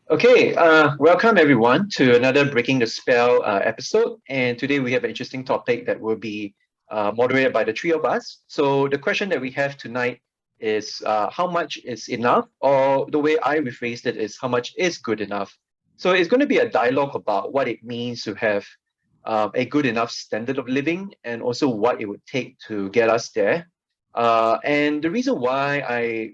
Okay, welcome everyone to another Breaking the Spell episode. And today we have an interesting topic that will be moderated by the three of us. So the question that we have tonight is how much is enough? Or the way I rephrased it is how much is good enough? So it's going to be a dialogue about what it means to have a good enough standard of living and also what it would take to get us there. And the reason why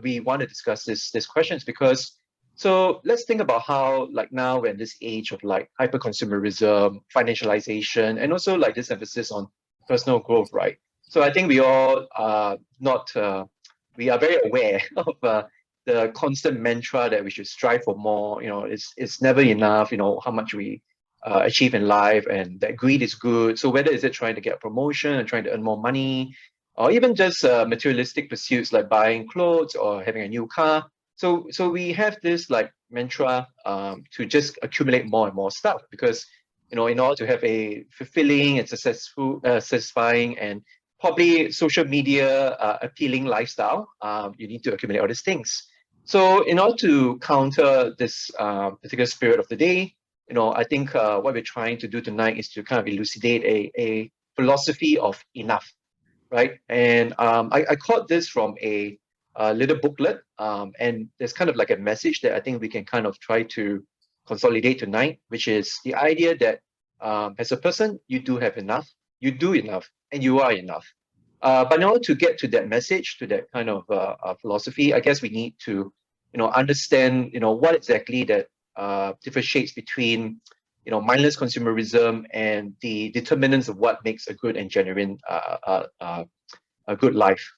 we want to discuss this question is because so let's think about how, like now, we're in this age of like hyper consumerism, financialization, and also like this emphasis on personal growth, right? So I think we all are not, we are very aware of the constant mantra that we should strive for more. It's never enough. How much we achieve in life, and that greed is good. So whether is it trying to get a promotion and trying to earn more money, or even just materialistic pursuits like buying clothes or having a new car, so we have this like mantra to just accumulate more and more stuff because in order to have a fulfilling and successful, satisfying and probably social media appealing lifestyle, you need to accumulate all these things. So in order to counter this particular spirit of the day, I think what we're trying to do tonight is to kind of elucidate a philosophy of enough, right? And I caught this from a little booklet, and there's kind of like a message that I think we can kind of try to consolidate tonight, which is the idea that as a person, you do have enough, you do enough, and you are enough. But in order to get to that message, to that kind of philosophy, I guess we need to, understand, what exactly that differentiates between, mindless consumerism and the determinants of what makes a good and genuine a good life.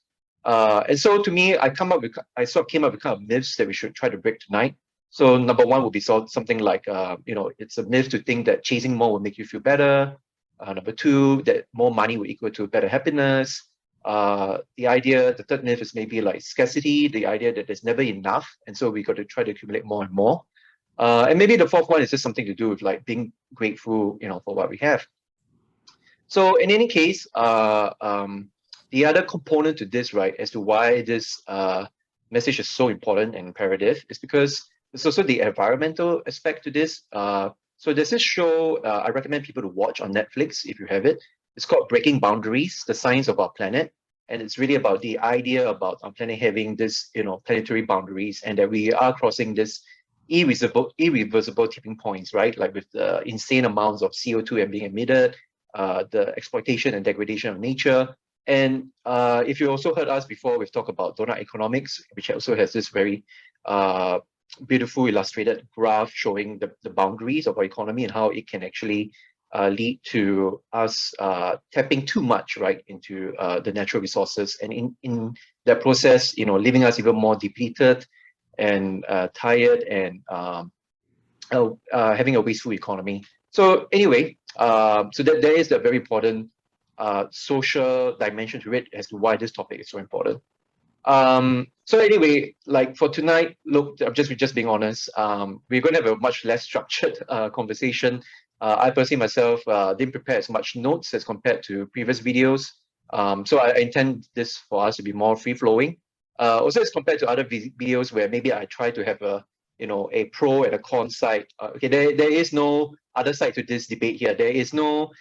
And so to me, I sort of came up with kind of myths that we should try to break tonight. So number one would be something like, it's a myth to think that chasing more will make you feel better. Number two, that more money will equal to better happiness. The third myth is maybe like scarcity, the idea that there's never enough. And so we got to try to accumulate more and more. And maybe the fourth one is just something to do with like being grateful, for what we have. So in any case, the other component to this, right, as to why this message is so important and imperative is because there's also the environmental aspect to this. So there's this show I recommend people to watch on Netflix if you have it. It's called Breaking Boundaries, The Science of Our Planet. And it's really about the idea about our planet having this, planetary boundaries and that we are crossing this irreversible tipping points, right? Like with the insane amounts of CO2 and being emitted, the exploitation and degradation of nature. And if you also heard us before, we've talked about donut economics, which also has this very beautiful illustrated graph showing the boundaries of our economy and how it can actually lead to us tapping too much, right, into the natural resources, and in that process, leaving us even more depleted and tired and having a wasteful economy. So anyway, so that there is a very important social dimension to it as to why this topic is so important. So anyway, like for tonight, look, I'm just being honest. We're going to have a much less structured conversation. I personally myself didn't prepare as much notes as compared to previous videos. So I intend this for us to be more free flowing. Also, as compared to other videos where maybe I try to have a pro and a con side. Okay, there is no other side to this debate here. There is no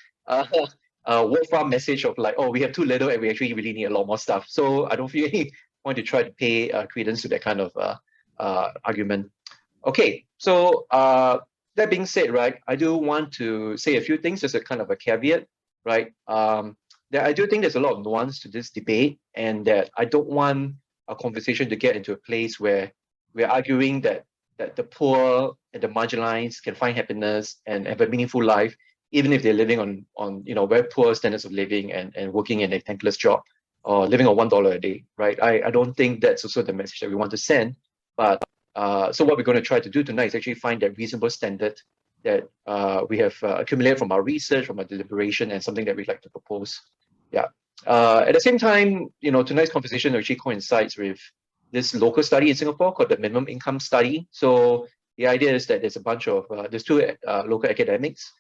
word farm message of like, oh, we have too little and we actually really need a lot more stuff. So I don't feel any point to try to pay credence to that kind of argument. Okay, so that being said, right, I do want to say a few things as a kind of a caveat, right? That I do think there's a lot of nuance to this debate, and that I don't want a conversation to get into a place where we're arguing that the poor and the marginalized can find happiness and have a meaningful life, even if they're living on very poor standards of living and working in a thankless job or living on $1 a day, right? I don't think that's also the message that we want to send. But so what we're going to try to do tonight is actually find that reasonable standard that we have accumulated from our research, from our deliberation, and something that we'd like to propose. Yeah. At the same time, tonight's conversation actually coincides with this local study in Singapore called the Minimum Income Study. So the idea is that there's a bunch of, there's two local academics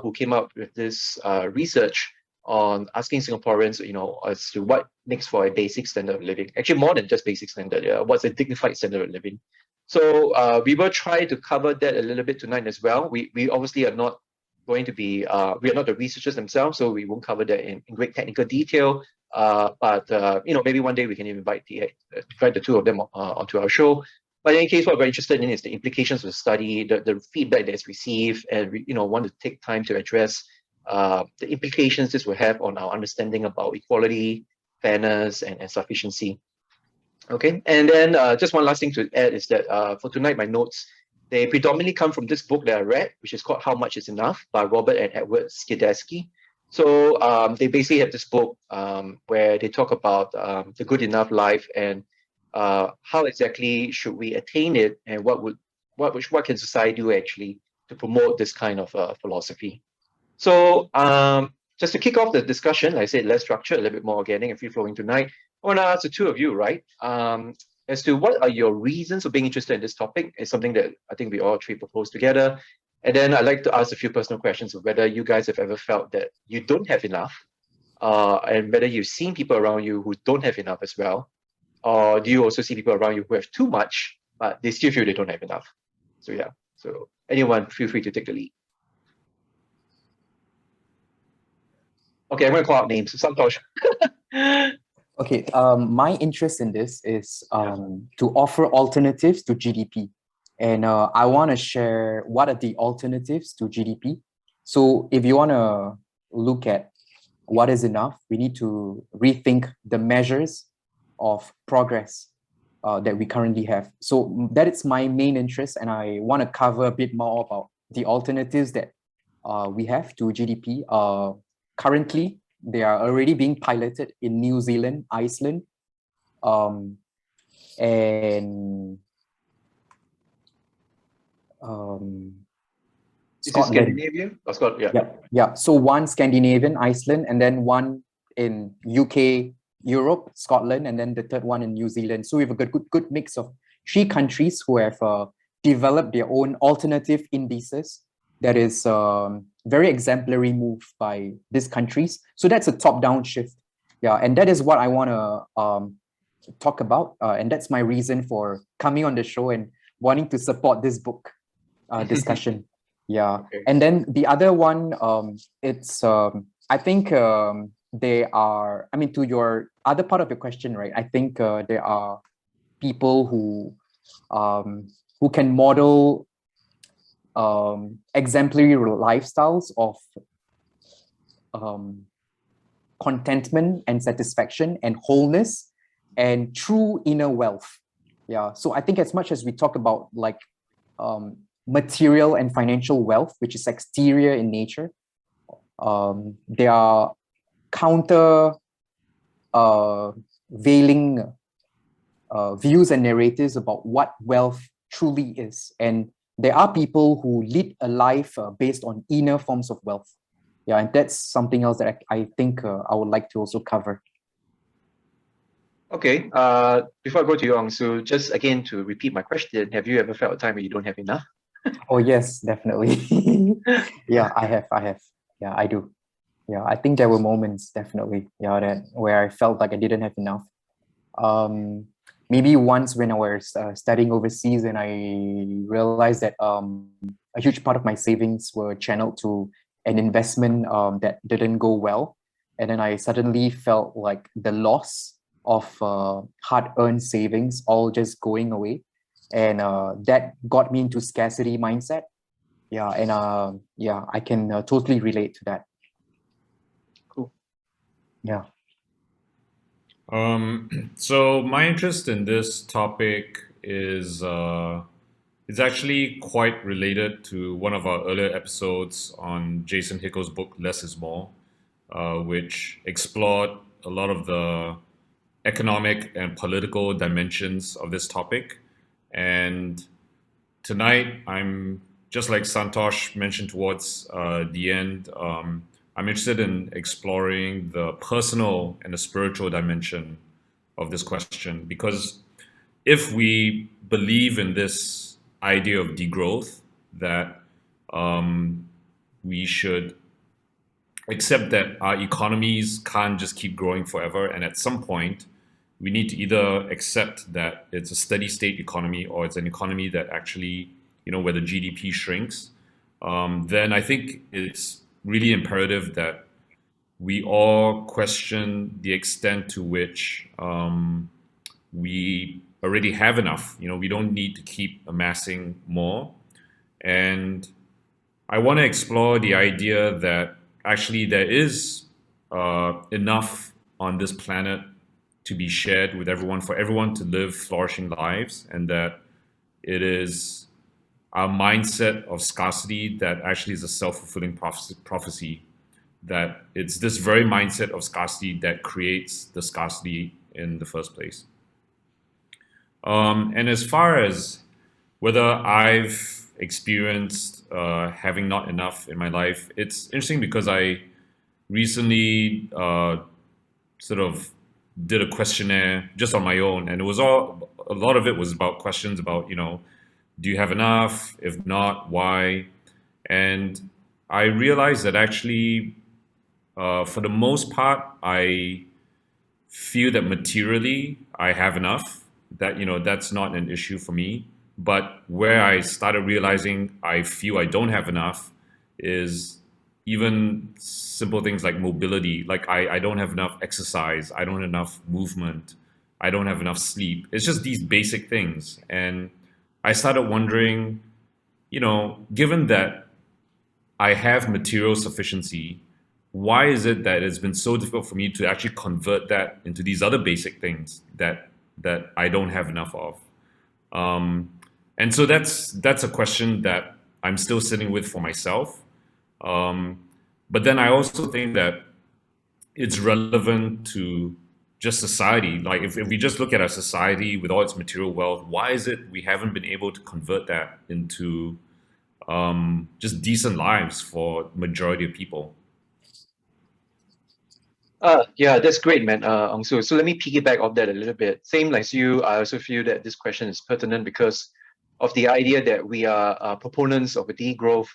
who came up with this research on asking Singaporeans, as to what makes for a basic standard of living. Actually, more than just basic standard. Yeah, what's a dignified standard of living? So we will try to cover that a little bit tonight as well. We obviously are not going to be, we are not the researchers themselves, so we won't cover that in great technical detail. But maybe one day we can invite the two of them onto our show. But in any case, what we're interested in is the implications of the study, the feedback that's received, and we want to take time to address the implications this will have on our understanding about equality, fairness, and sufficiency. Okay, and then just one last thing to add is that for tonight, my notes, they predominantly come from this book that I read, which is called How Much Is Enough by Robert and Edward Skidelsky. So they basically have this book where they talk about the good enough life and how exactly should we attain it, and what can society do actually to promote this kind of philosophy. So just to kick off the discussion, like I said, less structure, a little bit more organic and free flowing tonight. I want to ask the two of you, right? As to what are your reasons for being interested in this topic? It's something that I think we all three proposed together. And then I'd like to ask a few personal questions of whether you guys have ever felt that you don't have enough, and whether you've seen people around you who don't have enough as well. Or do you also see people around you who have too much, but they still feel they don't have enough? So yeah, so anyone feel free to take the lead. Okay, I'm going to call out names. Santosh. Okay, my interest in this is to offer alternatives to GDP. And I want to share what are the alternatives to GDP. So if you want to look at what is enough, we need to rethink the measures of progress that we currently have. So that is my main interest, and I want to cover a bit more about the alternatives that we have to GDP. Currently, they are already being piloted in New Zealand, Iceland, and Scotland. Scandinavia? Oh, Scotland, yeah. Yeah. So one Scandinavian, Iceland, and then one in UK, Europe, Scotland, and then the third one in New Zealand. So we have a good mix of 3 countries who have developed their own alternative indices that is very exemplary move by these countries. So that's a top-down shift. Yeah, and that is what I want to talk about. And that's my reason for coming on the show and wanting to support this book discussion. Yeah. Okay. And then the other one, it's, I think they are, I mean, to your other part of your question, right? I think there are people who can model exemplary lifestyles of contentment and satisfaction and wholeness and true inner wealth. Yeah. So I think as much as we talk about like material and financial wealth, which is exterior in nature, there are counter veiling views and narratives about what wealth truly is. And there are people who lead a life based on inner forms of wealth. Yeah, and that's something else that I think I would like to also cover. Okay, before I go to you, Unsu, just again to repeat my question, have you ever felt a time where you don't have enough? Oh yes, definitely. Yeah, I have. Yeah, I do. Yeah, I think there were moments definitely, that where I felt like I didn't have enough. Maybe once when I was studying overseas, and I realized that a huge part of my savings were channeled to an investment that didn't go well, and then I suddenly felt like the loss of hard-earned savings all just going away, and that got me into scarcity mindset. Yeah, and I can totally relate to that. Cool. Yeah. So my interest in this topic is actually quite related to one of our earlier episodes on Jason Hickel's book Less is More, which explored a lot of the economic and political dimensions of this topic. And tonight, I'm just like Santosh mentioned towards the end, I'm interested in exploring the personal and the spiritual dimension of this question, because if we believe in this idea of degrowth, that we should accept that our economies can't just keep growing forever, and at some point we need to either accept that it's a steady state economy or it's an economy that actually, where the GDP shrinks. Then I think it's really imperative that we all question the extent to which we already have enough. We don't need to keep amassing more. And I want to explore the idea that actually there is enough on this planet to be shared with everyone, for everyone to live flourishing lives, and that it is our mindset of scarcity that actually is a self-fulfilling prophecy, that it's this very mindset of scarcity that creates the scarcity in the first place. And as far as whether I've experienced having not enough in my life, it's interesting because I recently sort of did a questionnaire just on my own, and it was a lot of it was about questions about, do you have enough? If not, why? And I realized that actually, for the most part, I feel that materially I have enough, that, that's not an issue for me. But where I started realizing I feel I don't have enough is even simple things like mobility. Like I don't have enough exercise, I don't have enough movement, I don't have enough sleep. It's just these basic things. And I started wondering, given that I have material sufficiency, why is it that it's been so difficult for me to actually convert that into these other basic things that I don't have enough of? And so that's a question that I'm still sitting with for myself. But then I also think that it's relevant to just society. Like if we just look at our society with all its material wealth, why is it we haven't been able to convert that into just decent lives for majority of people? Yeah, that's great, man, Unsu. So let me piggyback off that a little bit. Same like you, I also feel that this question is pertinent because of the idea that we are proponents of a degrowth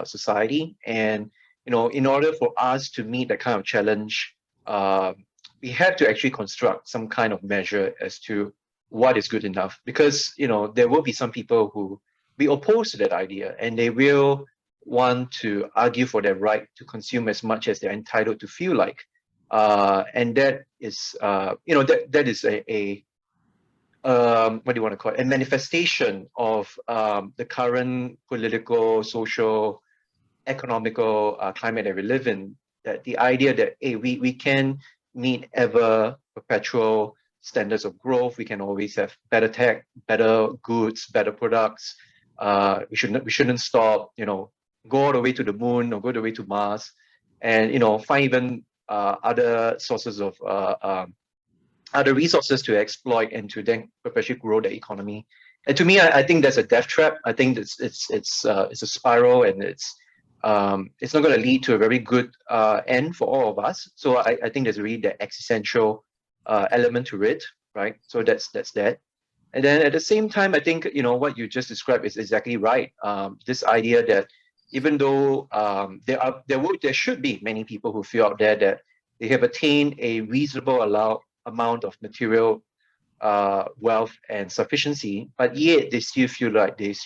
society. And, in order for us to meet that kind of challenge, we have to actually construct some kind of measure as to what is good enough. Because, there will be some people who be opposed to that idea, and they will want to argue for their right to consume as much as they're entitled to feel like. And that is, that is what do you want to call it? A manifestation of the current political, social, economical climate that we live in. That the idea that we can meet ever perpetual standards of growth. We can always have better tech, better goods, better products. We shouldn't stop. Go all the way to the moon or go all the way to Mars, and find even other sources of other resources to exploit and to then perpetually grow the economy. And to me, I think that's a death trap. I think it's a spiral, and it's not going to lead to a very good end for all of us. So I think there's really that existential element to it, right? So that's that. And then at the same time, I think what you just described is exactly right. This idea that even though there should be many people who feel out there that they have attained a reasonable amount of material wealth and sufficiency, but yet they still feel like it's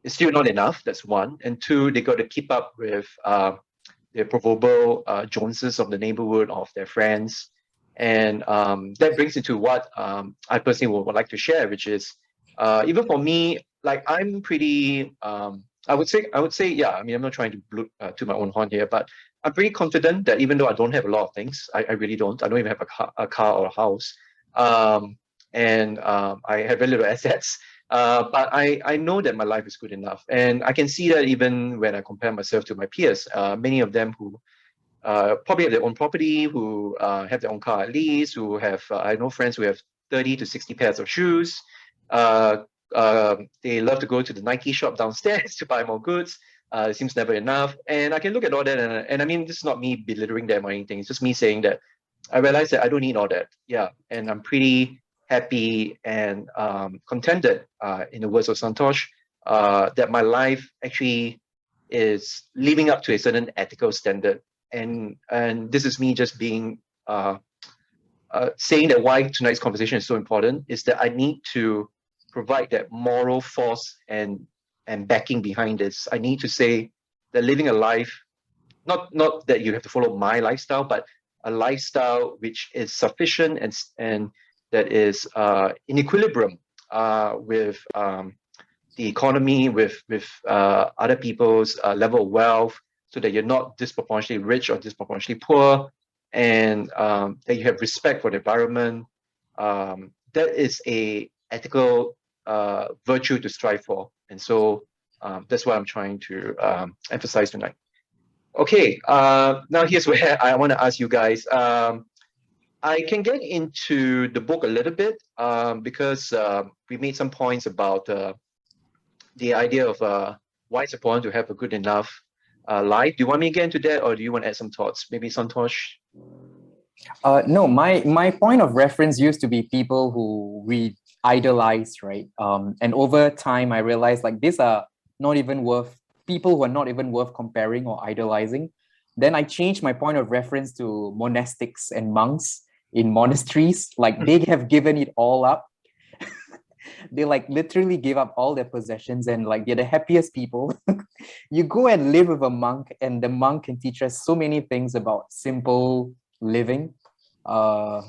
still not enough. That's one. And two, they got to keep up with the proverbial Joneses of the neighborhood, of their friends. And that brings into what I personally would like to share, which is even for me, like I'm pretty I would say, yeah. I mean, I'm not trying to blow to my own horn here, but I'm pretty confident that even though I don't have a lot of things, I really don't. I don't even have a car or a house, and I have very little assets. But I know that my life is good enough, and I can see that even when I compare myself to my peers. Many of them who probably have their own property, who have their own car at least, who have I know friends who have 30 to 60 pairs of shoes. They love to go to the Nike shop downstairs to buy more goods. It seems never enough. And I can look at all that, and I mean, this is not me belittling them or anything. It's just me saying that I realize that I don't need all that. Yeah, and I'm pretty happy and contented, in the words of Santosh, that my life actually is living up to a certain ethical standard. And this is me just being saying that why tonight's conversation is so important is that I need to provide that moral force and backing behind this. I need to say that living a life, not that you have to follow my lifestyle, but a lifestyle which is sufficient and that is in equilibrium with the economy, with other people's level of wealth, so that you're not disproportionately rich or disproportionately poor, and that you have respect for the environment. That is a ethical virtue to strive for, and so that's what I'm trying to emphasize tonight. Okay, now here's where I want to ask you guys. I can get into the book a little bit because we made some points about the idea of why it's important to have a good enough life. Do you want me to get into that, or do you want to add some thoughts? Maybe Santosh? No, my point of reference used to be people who we idolize, right? And over time, I realized like these are not even worth, people who are not even worth comparing or idolizing. Then I changed my point of reference to monastics and monks in monasteries. Like they have given it all up. They like literally give up all their possessions and like they're the happiest people. You go and live with a monk and the monk can teach us so many things about simple living. Yeah,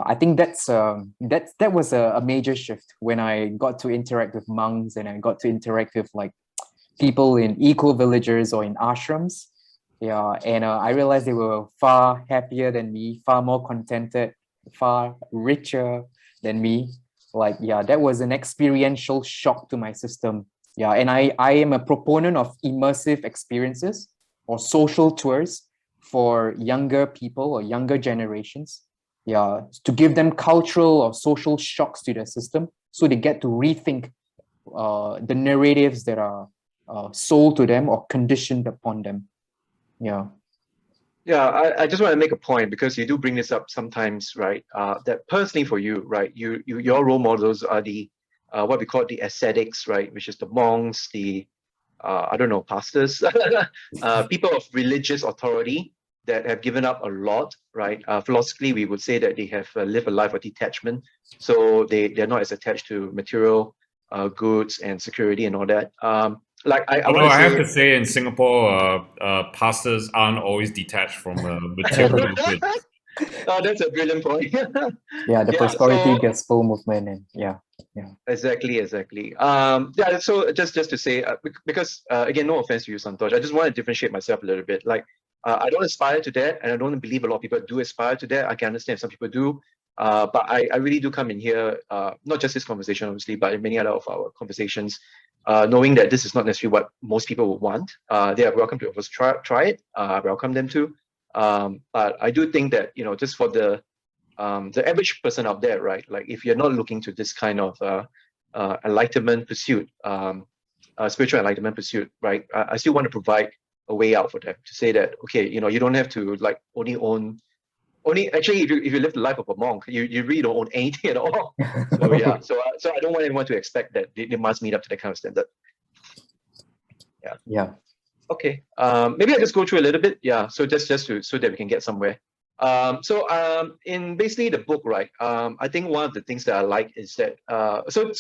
I think that was a major shift when I got to interact with monks and I got to interact with like people in eco-villages or in ashrams. Yeah, and I realized they were far happier than me, far more contented, far richer than me. Like, yeah, that was an experiential shock to my system. Yeah, and I am a proponent of immersive experiences or social tours for younger people or younger generations. Yeah, to give them cultural or social shocks to their system so they get to rethink the narratives that are sold to them or conditioned upon them. Yeah. Yeah, I just want to make a point because you do bring this up sometimes, right? That personally for you, right? Your role models are the what we call the ascetics, right? Which is the monks, the I don't know, pastors, people of religious authority that have given up a lot, right? Philosophically, we would say that they have lived a life of detachment, so they're not as attached to material goods and security and all that. Like I Although want to I say, have to say, in Singapore, pastors aren't always detached from material goods. oh, that's a brilliant point. Yeah, the Yeah, prosperity so gospel movement and yeah. exactly. Yeah, so just to say, because again, no offense to you, Santosh, I just want to differentiate myself a little bit. Like, I don't aspire to that, and I don't believe a lot of people do aspire to that. I can understand if some people do, but I really do come in here, not just this conversation, obviously, but in many other of our conversations, knowing that this is not necessarily what most people would want. They are welcome to of course try it. I welcome them to, but I do think that just for the average person out there, right? Like if you're not looking to this kind of enlightenment pursuit, spiritual enlightenment pursuit, right? I still want to provide a way out for them to say that, okay, you don't have to like actually, if you live the life of a monk, you really don't own anything at all. So yeah, so I don't want anyone to expect that they must meet up to that kind of standard. Yeah. Yeah. Okay. Maybe I'll just go through a little bit. Yeah. So just so that we can get somewhere. In basically the book, right? I think one of the things that I like is that so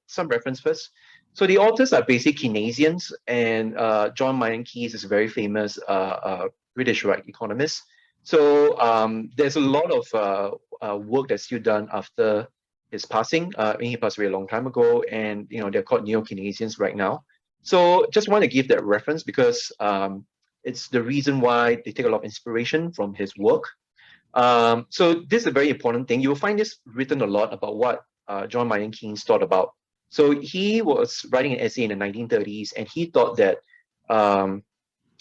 some reference first. So the authors are basically Keynesians, and John Maynard Keynes is a very famous British economist. So there's a lot of work that's still done after his passing. He passed away a long time ago, and they're called neo-Keynesians right now. So just want to give that reference because it's the reason why they take a lot of inspiration from his work. So this is a very important thing. You'll find this written a lot about what John Maynard Keynes thought about. So he was writing an essay in the 1930s, and he thought that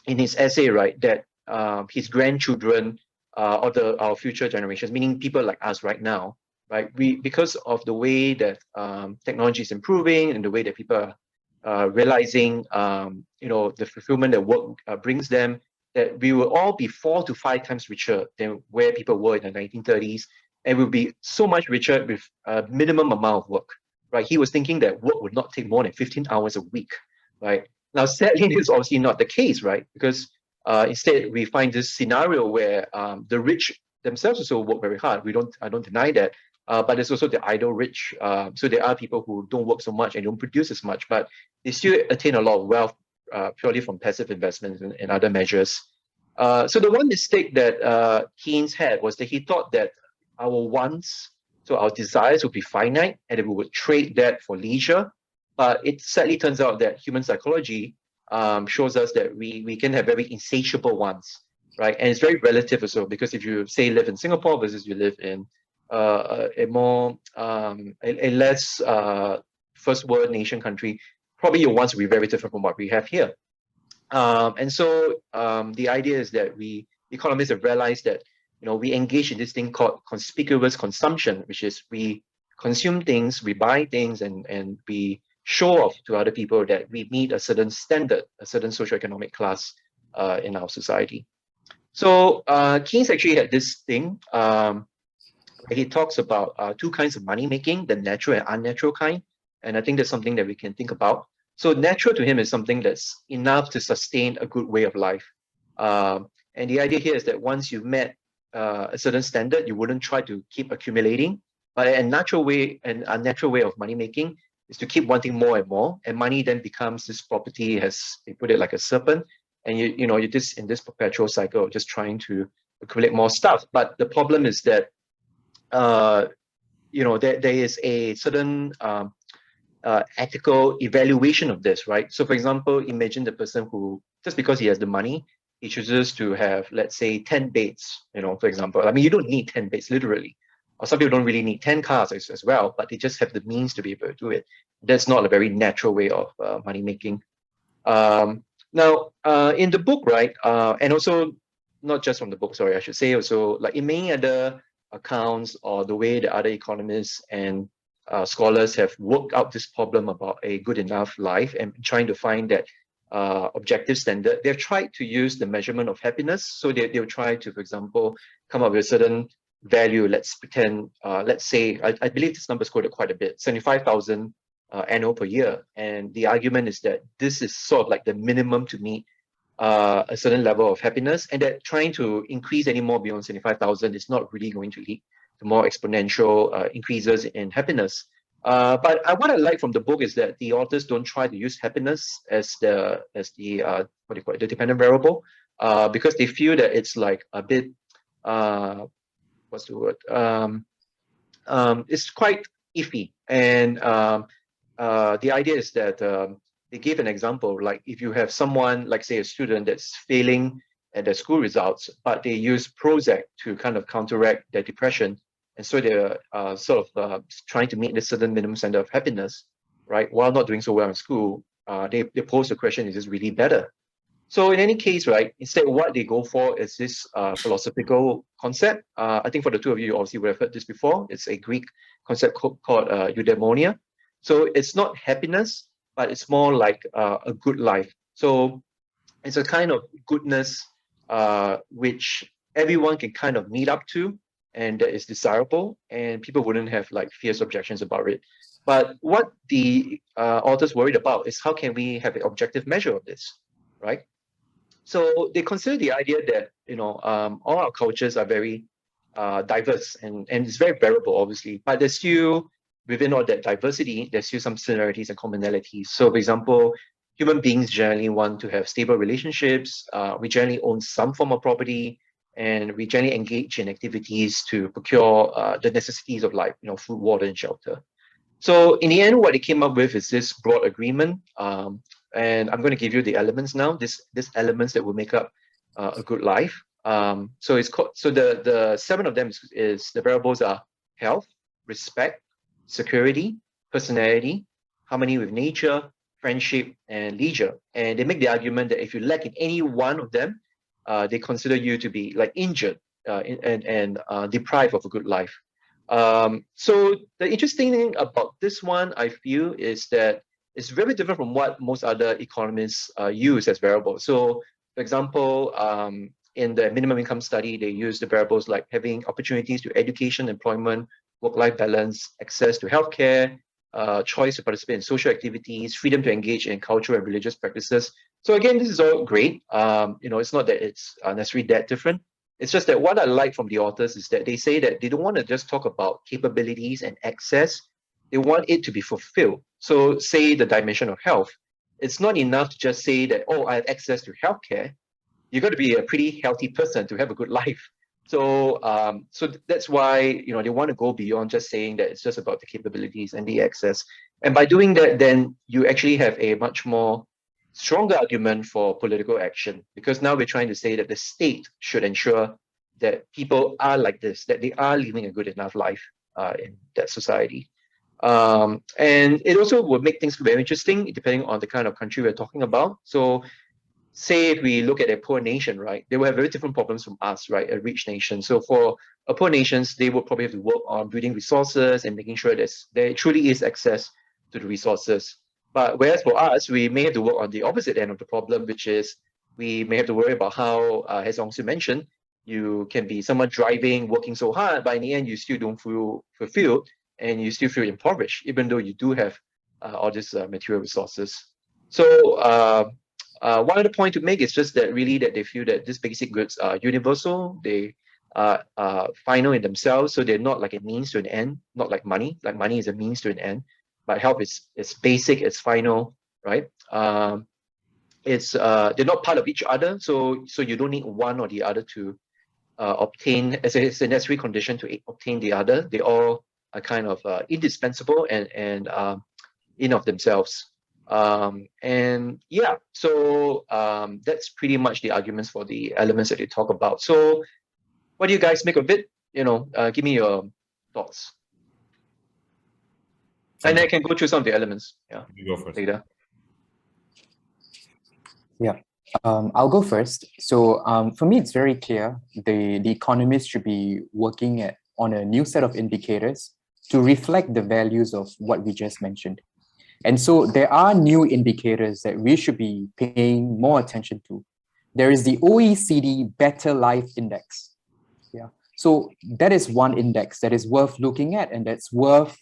in his essay, right, that his grandchildren or our future generations, meaning people like us right now, right, because of the way that technology is improving and the way that people are realizing, the fulfillment that work brings them, that we will all be 4 to 5 times richer than where people were in the 1930s, and will be so much richer with a minimum amount of work, right? He was thinking that work would not take more than 15 hours a week, right? Now, sadly, this is obviously not the case, right? Because Instead, we find this scenario where the rich themselves also work very hard. I don't deny that. But there's also the idle rich. So there are people who don't work so much and don't produce as much, but they still attain a lot of wealth purely from passive investments and other measures. So the one mistake that Keynes had was that he thought that our wants, so our desires would be finite and that we would trade that for leisure. But it sadly turns out that human psychology shows us that we can have very insatiable wants, right? And it's very relative also, because if you say live in Singapore versus you live in a more a less first world nation country, probably your wants will be very different from what we have here. And so the idea is that we economists have realized that we engage in this thing called conspicuous consumption, which is we consume things, we buy things, and we show off to other people that we meet a certain standard, a certain socioeconomic class in our society. So Keynes actually had this thing where he talks about two kinds of money making, the natural and unnatural kind. And I think that's something that we can think about. So natural to him is something that's enough to sustain a good way of life. And the idea here is that once you've met a certain standard, you wouldn't try to keep accumulating. But a natural way and a natural way of money making is to keep wanting more and more. And money then becomes this property, as they put it, like a serpent. And you're just in this perpetual cycle of just trying to accumulate more stuff. But the problem is that there is a certain ethical evaluation of this, right? So for example, imagine the person who, just because he has the money, he chooses to have, let's say, 10 beds, for example. I mean, you don't need 10 beds, literally. Or some people don't really need 10 cars as well, but they just have the means to be able to do it. That's not a very natural way of money making. Now, in the book, right, and also not just from the book, sorry, I should say also, like in many other accounts or the way that other economists and scholars have worked out this problem about a good enough life and trying to find that objective standard. They've tried to use the measurement of happiness. So they'll try to, for example, come up with a certain value. Let's pretend, let's say, I believe this number is quoted quite a bit, 75,000 annual per year. And the argument is that this is sort of like the minimum to meet a certain level of happiness, and that trying to increase any more beyond 75,000 is not really going to lead to more exponential increases in happiness. But what I like from the book is that the authors don't try to use happiness as the what do you call it, the dependent variable, because they feel that it's like a bit what's the word? It's quite iffy, and the idea is that they give an example, like if you have someone, like say a student that's failing at their school results, but they use Prozac to kind of counteract their depression. And so they're sort of trying to meet a certain minimum standard of happiness, right? While not doing so well in school, they pose the question, is this really better? So in any case, right, instead what they go for is this philosophical concept. I think for the two of you obviously would have heard this before. It's a Greek concept called Eudaimonia. So it's not happiness, but it's more like a good life. So it's a kind of goodness which everyone can kind of meet up to, and that is desirable, and people wouldn't have like fierce objections about it. But what the authors worried about is how can we have an objective measure of this, right? So they consider the idea that all our cultures are very diverse and it's very variable, obviously, but there's still, within all that diversity, there's still some similarities and commonalities. So for example, human beings generally want to have stable relationships. We generally own some form of property, and we generally engage in activities to procure the necessities of life, food, water, and shelter. So in the end, what they came up with is this broad agreement. And I'm going to give you the elements now. These elements that will make up a good life. So it's called. So the 7 of them is the variables are health, respect, security, personality, harmony with nature, friendship, and leisure. And they make the argument that if you lack in any one of them, they consider you to be like injured and deprived of a good life. So the interesting thing about this one, I feel, is that it's very different from what most other economists use as variables. So, for example, in the minimum income study, they use the variables like having opportunities to education, employment, work-life balance, access to healthcare, choice to participate in social activities, freedom to engage in cultural and religious practices. So again, this is all great. It's not that it's necessarily that different. It's just that what I like from the authors is that they say that they don't want to just talk about capabilities and access. They want it to be fulfilled. So say the dimension of health. It's not enough to just say that, oh, I have access to healthcare. You got to be a pretty healthy person to have a good life. So that's why they want to go beyond just saying that it's just about the capabilities and the access. And by doing that, then you actually have a much more stronger argument for political action, because now we're trying to say that the state should ensure that people are like this, that they are living a good enough life in that society. And it also will make things very interesting depending on the kind of country we're talking about. So say if we look at a poor nation, right, they will have very different problems from us, right, a rich nation. So for a poor nations, they will probably have to work on building resources and making sure that there truly is access to the resources. But whereas for us, we may have to work on the opposite end of the problem, which is we may have to worry about how, as Unsu mentioned, you can be someone driving, working so hard, but in the end, you still don't feel fulfilled and you still feel impoverished, even though you do have all these material resources. So one other point to make is just that really that they feel that these basic goods are universal, they are final in themselves, so they're not like a means to an end, not like money. Like money is a means to an end, but health is basic, it's final, right? They're not part of each other, so you don't need one or the other to obtain as a necessary condition to obtain the other. They all are kind of indispensable and in of themselves. And yeah, so that's pretty much the arguments for the elements that they talk about. So what do you guys make of it? Give me your thoughts. And I can go through some of the elements. Yeah, You go first. later. Yeah, I'll go first. So for me, it's very clear the economists should be working on a new set of indicators to reflect the values of what we just mentioned. And so there are new indicators that we should be paying more attention to. There is the OECD Better Life Index. Yeah. So that is one index that is worth looking at, and that's worth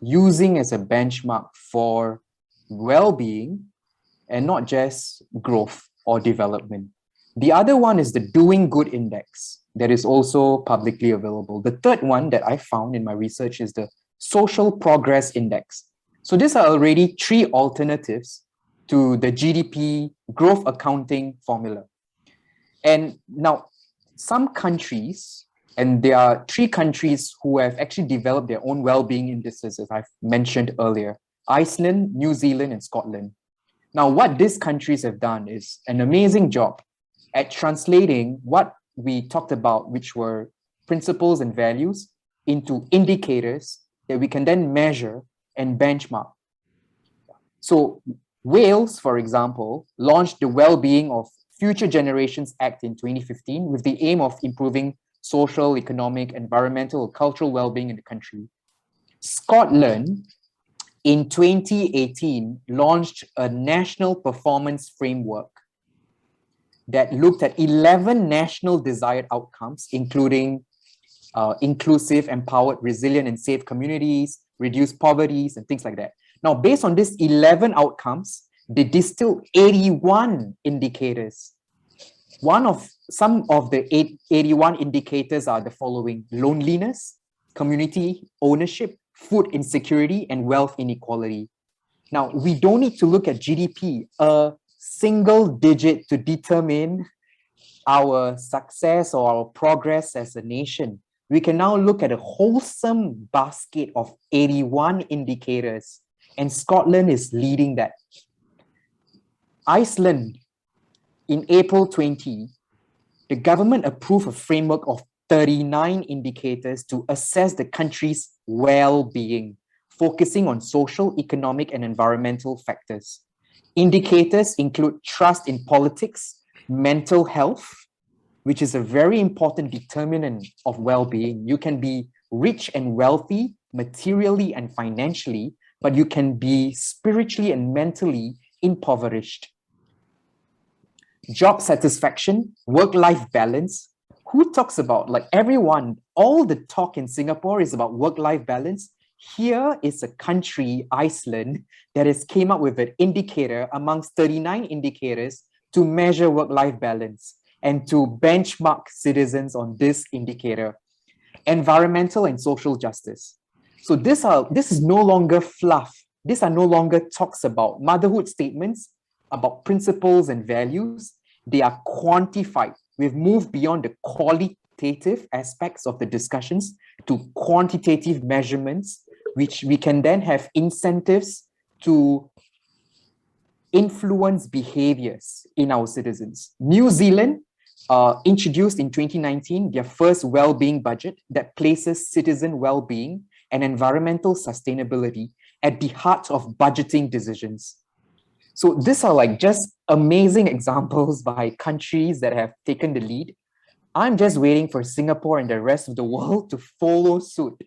using as a benchmark for well-being and not just growth or development. The other one is the Doing Good Index that is also publicly available. The third one that I found in my research is the Social Progress Index. So these are already three alternatives to the GDP growth accounting formula. And now some countries, and there are three countries who have actually developed their own well-being indices, as I've mentioned earlier: Iceland, New Zealand, and Scotland. Now, what these countries have done is an amazing job at translating what we talked about, which were principles and values, into indicators that we can then measure and benchmark. So Wales, for example, launched the Well-Being of Future Generations Act in 2015 with the aim of improving social, economic, environmental, cultural well-being in the country. Scotland, in 2018, launched a national performance framework that looked at 11 national desired outcomes, including inclusive, empowered, resilient, and safe communities, reduce poverty, and things like that. Now, based on these 11 outcomes, they distilled 81 indicators. Some of the 81 indicators are the following: loneliness, community ownership, food insecurity, and wealth inequality. Now, we don't need to look at GDP, a single digit, to determine our success or our progress as a nation. We can now look at a wholesome basket of 81 indicators, and Scotland is leading that. Iceland, in April 20, the government approved a framework of 39 indicators to assess the country's well-being, focusing on social, economic, and environmental factors. Indicators include trust in politics, mental health, which is a very important determinant of well-being. You can be rich and wealthy, materially and financially, but you can be spiritually and mentally impoverished. Job satisfaction, work-life balance. Who talks about, like everyone, all the talk in Singapore is about work-life balance. Here is a country, Iceland, that has came up with an indicator amongst 39 indicators to measure work-life balance and to benchmark citizens on this indicator. Environmental and social justice. So this is no longer fluff. These are no longer talks about motherhood statements, about principles and values. They are quantified. We've moved beyond the qualitative aspects of the discussions to quantitative measurements, which we can then have incentives to influence behaviors in our citizens. New Zealand introduced in 2019 their first well-being budget that places citizen well-being and environmental sustainability at the heart of budgeting decisions. So these are like just amazing examples by countries that have taken the lead. I'm just waiting for Singapore and the rest of the world to follow suit.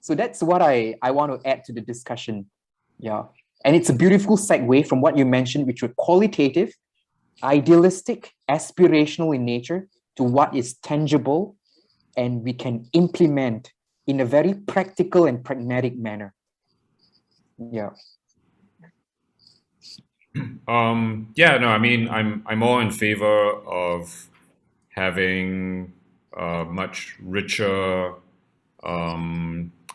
So that's what I want to add to the discussion. Yeah. And it's a beautiful segue from what you mentioned, which were qualitative, idealistic, aspirational in nature, to what is tangible and we can implement in a very practical and pragmatic manner. Yeah. Yeah, no, I mean, I'm all in favor of having a much richer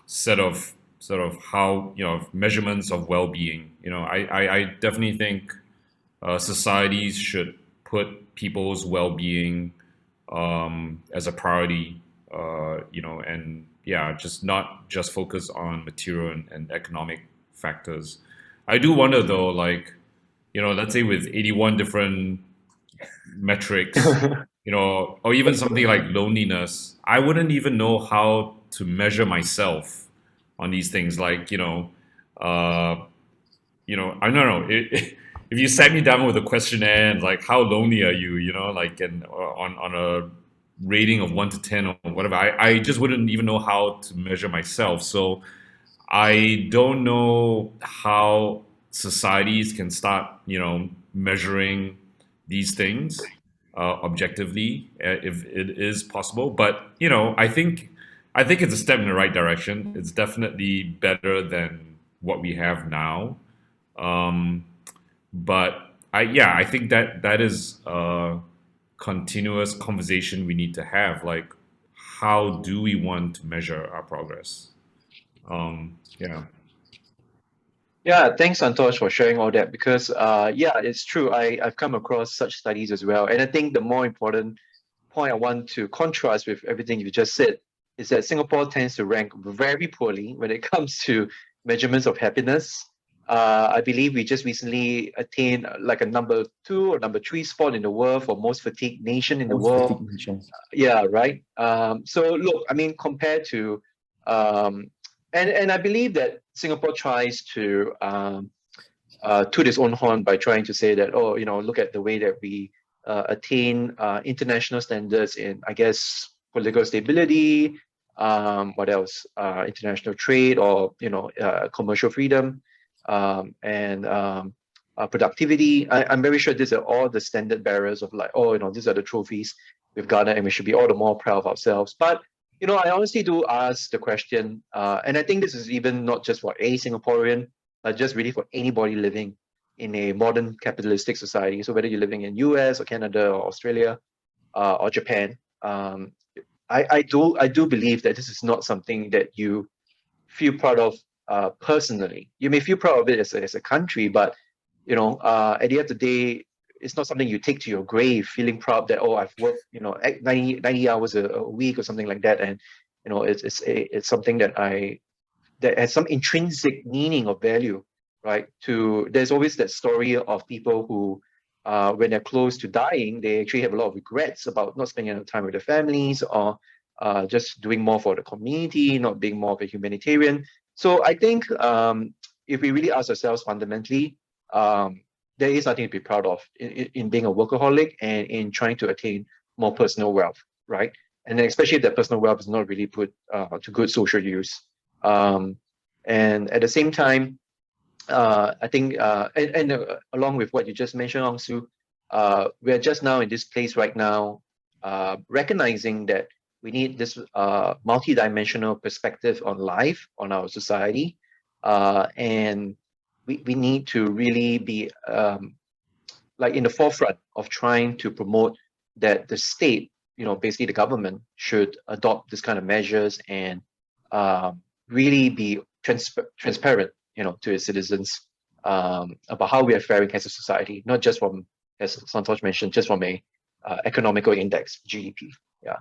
set of sort of how, measurements of well-being. I definitely think societies should put people's well-being as a priority, and yeah, just not just focus on material and economic factors. I do wonder though, like, let's say with 81 different metrics, or even something like loneliness, I wouldn't even know how to measure myself on these things. Like, I don't know. If you sat me down with a questionnaire and like, how lonely are you, like, and on a rating of 1 to 10 or whatever, I just wouldn't even know how to measure myself. So I don't know how societies can start, measuring these things objectively, if it is possible. But I think it's a step in the right direction. It's definitely better than what we have now. But I think that is a continuous conversation we need to have. Like, how do we want to measure our progress? Yeah. Yeah, thanks, Santosh, for sharing all that because, yeah, it's true. I've come across such studies as well. And I think the more important point I want to contrast with everything you just said is that Singapore tends to rank very poorly when it comes to measurements of happiness. I believe we just recently attained like a number 2 or number 3 spot in the world for most fatigued nation in the Most world. fatigued nation. Yeah, right. So look, I mean, compared to and I believe that Singapore tries to toot its own horn by trying to say that, oh, look at the way that we attain international standards in, I guess, political stability, what else, international trade, or commercial freedom, and productivity. I'm very sure these are all the standard bearers of like, oh, these are the trophies we've garnered, and we should be all the more proud of ourselves. But I honestly do ask the question, and I think this is even not just for a Singaporean, but just really for anybody living in a modern capitalistic society. So whether you're living in US or Canada or Australia or Japan, I do believe that this is not something that you feel proud of personally. You may feel proud of it as a country, but at the end of the day, it's not something you take to your grave feeling proud that, oh, I've worked 90 hours a week or something like that, and it's something that has some intrinsic meaning or value, right? There's always that story of people who when they're close to dying, they actually have a lot of regrets about not spending enough time with their families, or just doing more for the community, not being more of a humanitarian. So I think if we really ask ourselves fundamentally, there is nothing to be proud of in being a workaholic and in trying to attain more personal wealth, right? And then especially if that personal wealth is not really put to good social use. And at the same time, I think, along with what you just mentioned, Unsu, we are just now in this place right now, recognizing that We need this multi-dimensional perspective on life, on our society, and we need to really be like in the forefront of trying to promote that the state, basically the government, should adopt this kind of measures and really be transparent, to its citizens about how we are faring as a society, not just from, as Santosh mentioned, just from a economical index, GDP. Yeah.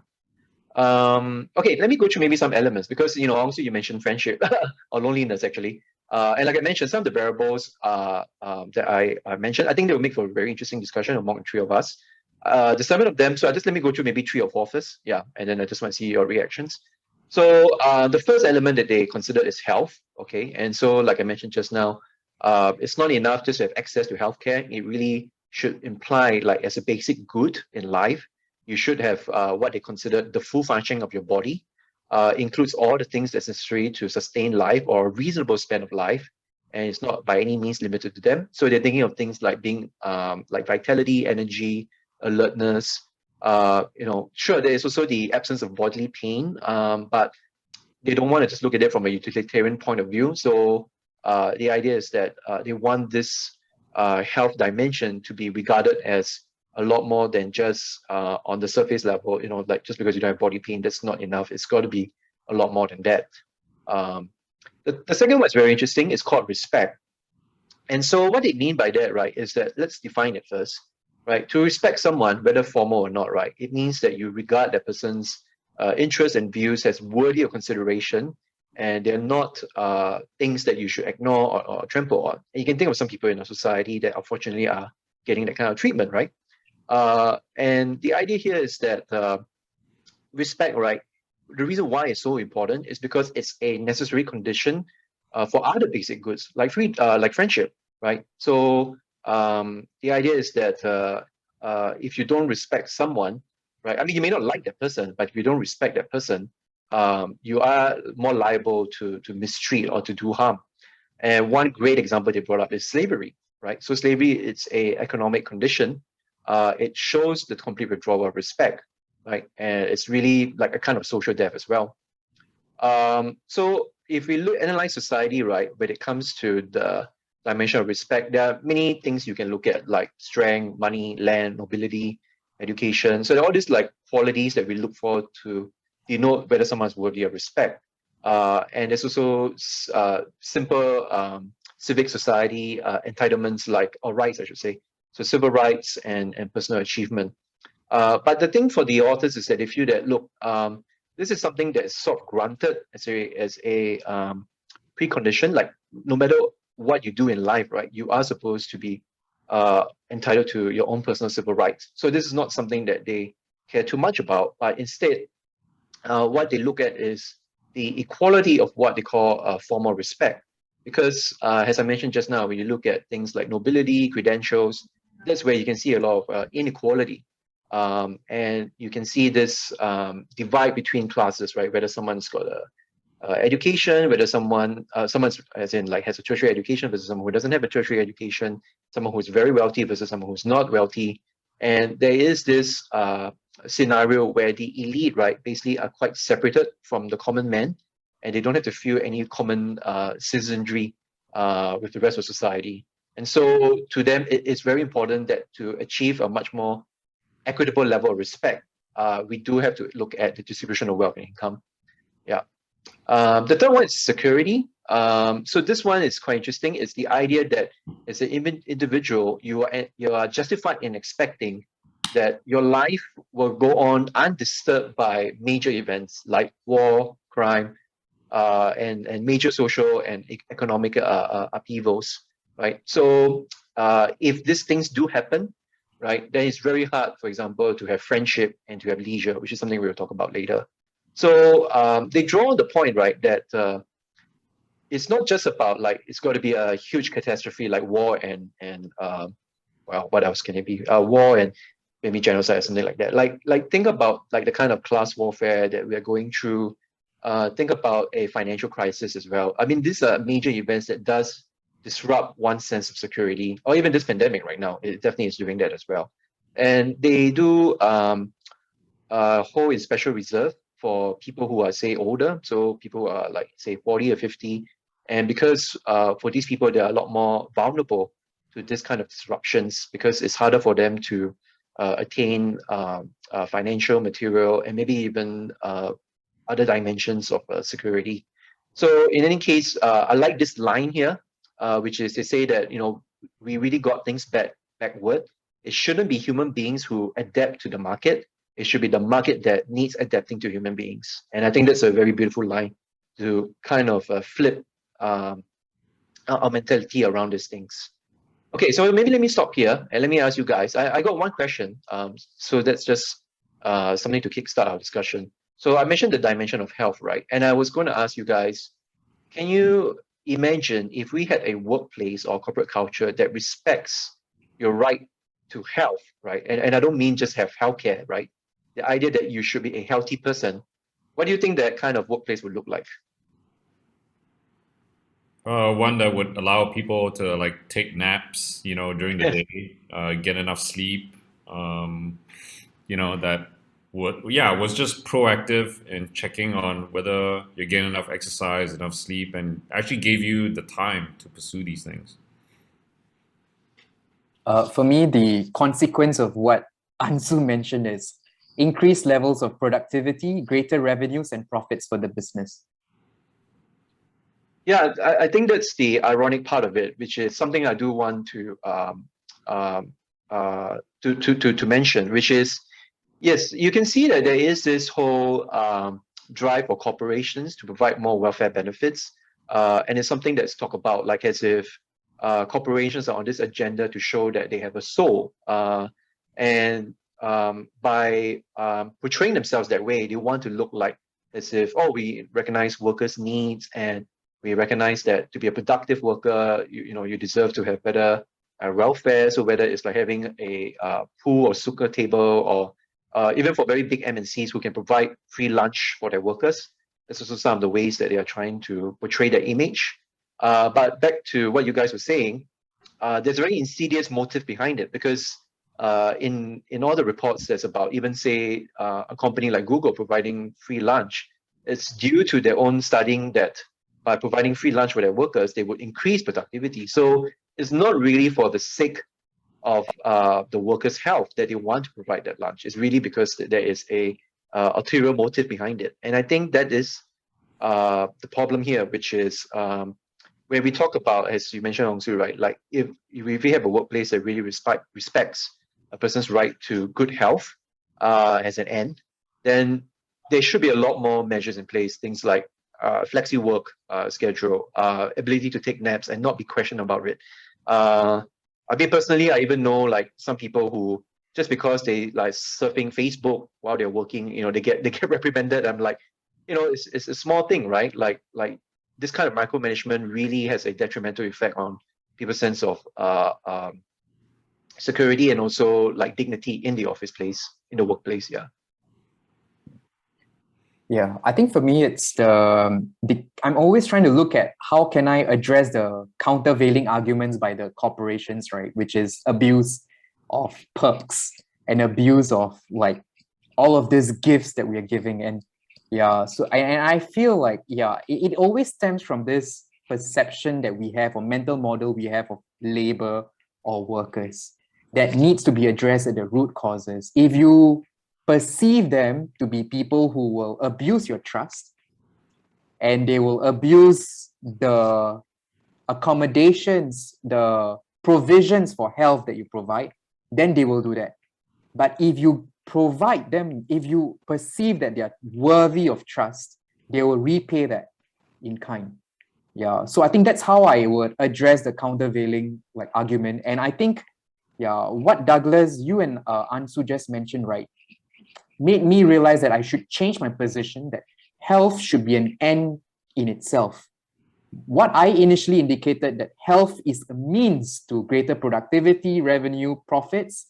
Okay, let me go through maybe some elements because, also you mentioned friendship or loneliness actually. And like I mentioned, some of the variables that I mentioned, I think they will make for a very interesting discussion among the three of us. The 7 of them, so just let me go through maybe 3 or 4 first. Yeah, and then I just want to see your reactions. So the first element that they consider is health. Okay, and so like I mentioned just now, it's not enough just to have access to healthcare. It really should imply, like, as a basic good in life, you should have what they consider the full functioning of your body. Includes all the things that's necessary to sustain life or a reasonable span of life, and it's not by any means limited to them. So they're thinking of things like being like vitality, energy, alertness. Sure, there is also the absence of bodily pain, but they don't want to just look at it from a utilitarian point of view. So the idea is that they want this health dimension to be regarded as a lot more than just on the surface level, like just because you don't have body pain, that's not enough. It's got to be a lot more than that. The second one is very interesting. It's called respect. And so what they mean by that, right, is that let's define it first, right? To respect someone, whether formal or not, right, it means that you regard that person's interests and views as worthy of consideration, and they're not things that you should ignore or trample on. And you can think of some people in our society that unfortunately are getting that kind of treatment, right? And the idea here is that respect, right? The reason why it's so important is because it's a necessary condition for other basic goods, like friendship, right? So the idea is that if you don't respect someone, right? I mean, you may not like that person, but if you don't respect that person, you are more liable to mistreat or to do harm. And one great example they brought up is slavery, right? So slavery, it's a economic condition. It shows the complete withdrawal of respect, right? And it's really like a kind of social death as well. So if we analyze society, right, when it comes to the dimension of respect, there are many things you can look at, like strength, money, land, nobility, education. So there are all these like qualities that we look for to denote whether someone's worthy of respect. And there's also simple civic society entitlements, or rights, I should say. So civil rights and personal achievement. But the thing for the authors is that they feel that, look, this is something that is sort of granted as a precondition. Like, no matter what you do in life, right, you are supposed to be entitled to your own personal civil rights. So this is not something that they care too much about, but instead, what they look at is the equality of what they call formal respect. Because as I mentioned just now, when you look at things like nobility, credentials, that's where you can see a lot of inequality. And you can see this divide between classes, right? Whether someone's got a education, whether someone's as in like has a tertiary education versus someone who doesn't have a tertiary education, someone who's very wealthy versus someone who's not wealthy. And there is this scenario where the elite, right, basically are quite separated from the common man, and they don't have to feel any common citizenry with the rest of society. And so to them, it's very important that to achieve a much more equitable level of respect, we do have to look at the distribution of wealth and income. Yeah. The third one is security. So this one is quite interesting. It's the idea that as an individual, you are justified in expecting that your life will go on undisturbed by major events like war, crime, and major social and economic upheavals, right? So if these things do happen, right, then it's very hard, for example, to have friendship and to have leisure, which is something we'll talk about later. So they draw the point, right, that it's not just about like it's got to be a huge catastrophe like war and well, what else can it be? War and maybe genocide or something like that. Like think about like the kind of class warfare that we are going through. Think about a financial crisis as well. I mean, these are major events that does disrupt one's sense of security, or even this pandemic right now. It definitely is doing that as well. And they do hold in special reserve for people who are, say, older, so people who are like, say, 40 or 50. And because for these people, they are a lot more vulnerable to this kind of disruptions because it's harder for them to attain financial, material, and maybe even other dimensions of security. So in any case, I like this line here, which is they say that, we really got things backward. It shouldn't be human beings who adapt to the market. It should be the market that needs adapting to human beings. And I think that's a very beautiful line to kind of flip our mentality around these things. Okay, so maybe let me stop here and let me ask you guys. I got one question. So that's just something to kickstart our discussion. So I mentioned the dimension of health, right? And I was going to ask you guys, can you imagine if we had a workplace or corporate culture that respects your right to health, right? And I don't mean just have healthcare, right? The idea that you should be a healthy person. What do you think that kind of workplace would look like? One that would allow people to like take naps, during the day, get enough sleep. That was just proactive in checking on whether you're getting enough exercise, enough sleep, and actually gave you the time to pursue these things. For me, the consequence of what Unsu mentioned is increased levels of productivity, greater revenues, and profits for the business. Yeah, I think that's the ironic part of it, which is something I do want to mention, which is, yes, you can see that there is this whole drive for corporations to provide more welfare benefits, and it's something that's talked about like as if corporations are on this agenda to show that they have a soul, and by portraying themselves that way, they want to look like as if, oh, we recognize workers' needs and we recognize that to be a productive worker, you deserve to have better welfare. So whether it's like having a pool or snooker table, or even for very big MNCs who can provide free lunch for their workers, that's also some of the ways that they are trying to portray their image. But back to what you guys were saying, there's a very insidious motive behind it because in all the reports there's about even say a company like Google providing free lunch, it's due to their own studying that by providing free lunch for their workers, they would increase productivity. So it's not really for the sake of the workers' health that they want to provide that lunch. It's really because there is a ulterior motive behind it. And I think that is the problem here, which is where we talk about, as you mentioned, Unsu, right? Like if we have a workplace that really respects a person's right to good health as an end, then there should be a lot more measures in place. Things like flexi work schedule, ability to take naps and not be questioned about it. I mean, personally, I even know like some people who just because they like surfing Facebook while they're working, they get reprimanded. I'm like, it's a small thing, right? Like this kind of micromanagement really has a detrimental effect on people's sense of security and also like dignity in the office place, in the workplace. Yeah. Yeah, I think for me, it's I'm always trying to look at how can I address the countervailing arguments by the corporations, right? Which is abuse of perks and abuse of like all of these gifts that we are giving. And yeah, so I feel like, yeah, it always stems from this perception that we have or mental model we have of labor or workers that needs to be addressed at the root causes. If you perceive them to be people who will abuse your trust and they will abuse the accommodations, the provisions for health that you provide, then they will do that. But if you provide them, if you perceive that they are worthy of trust, they will repay that in kind. Yeah, so I think that's how I would address the countervailing like argument. And I think, yeah, what Douglas, you and Ansu just mentioned, right, made me realize that I should change my position, that health should be an end in itself. What I initially indicated that health is a means to greater productivity, revenue, profits,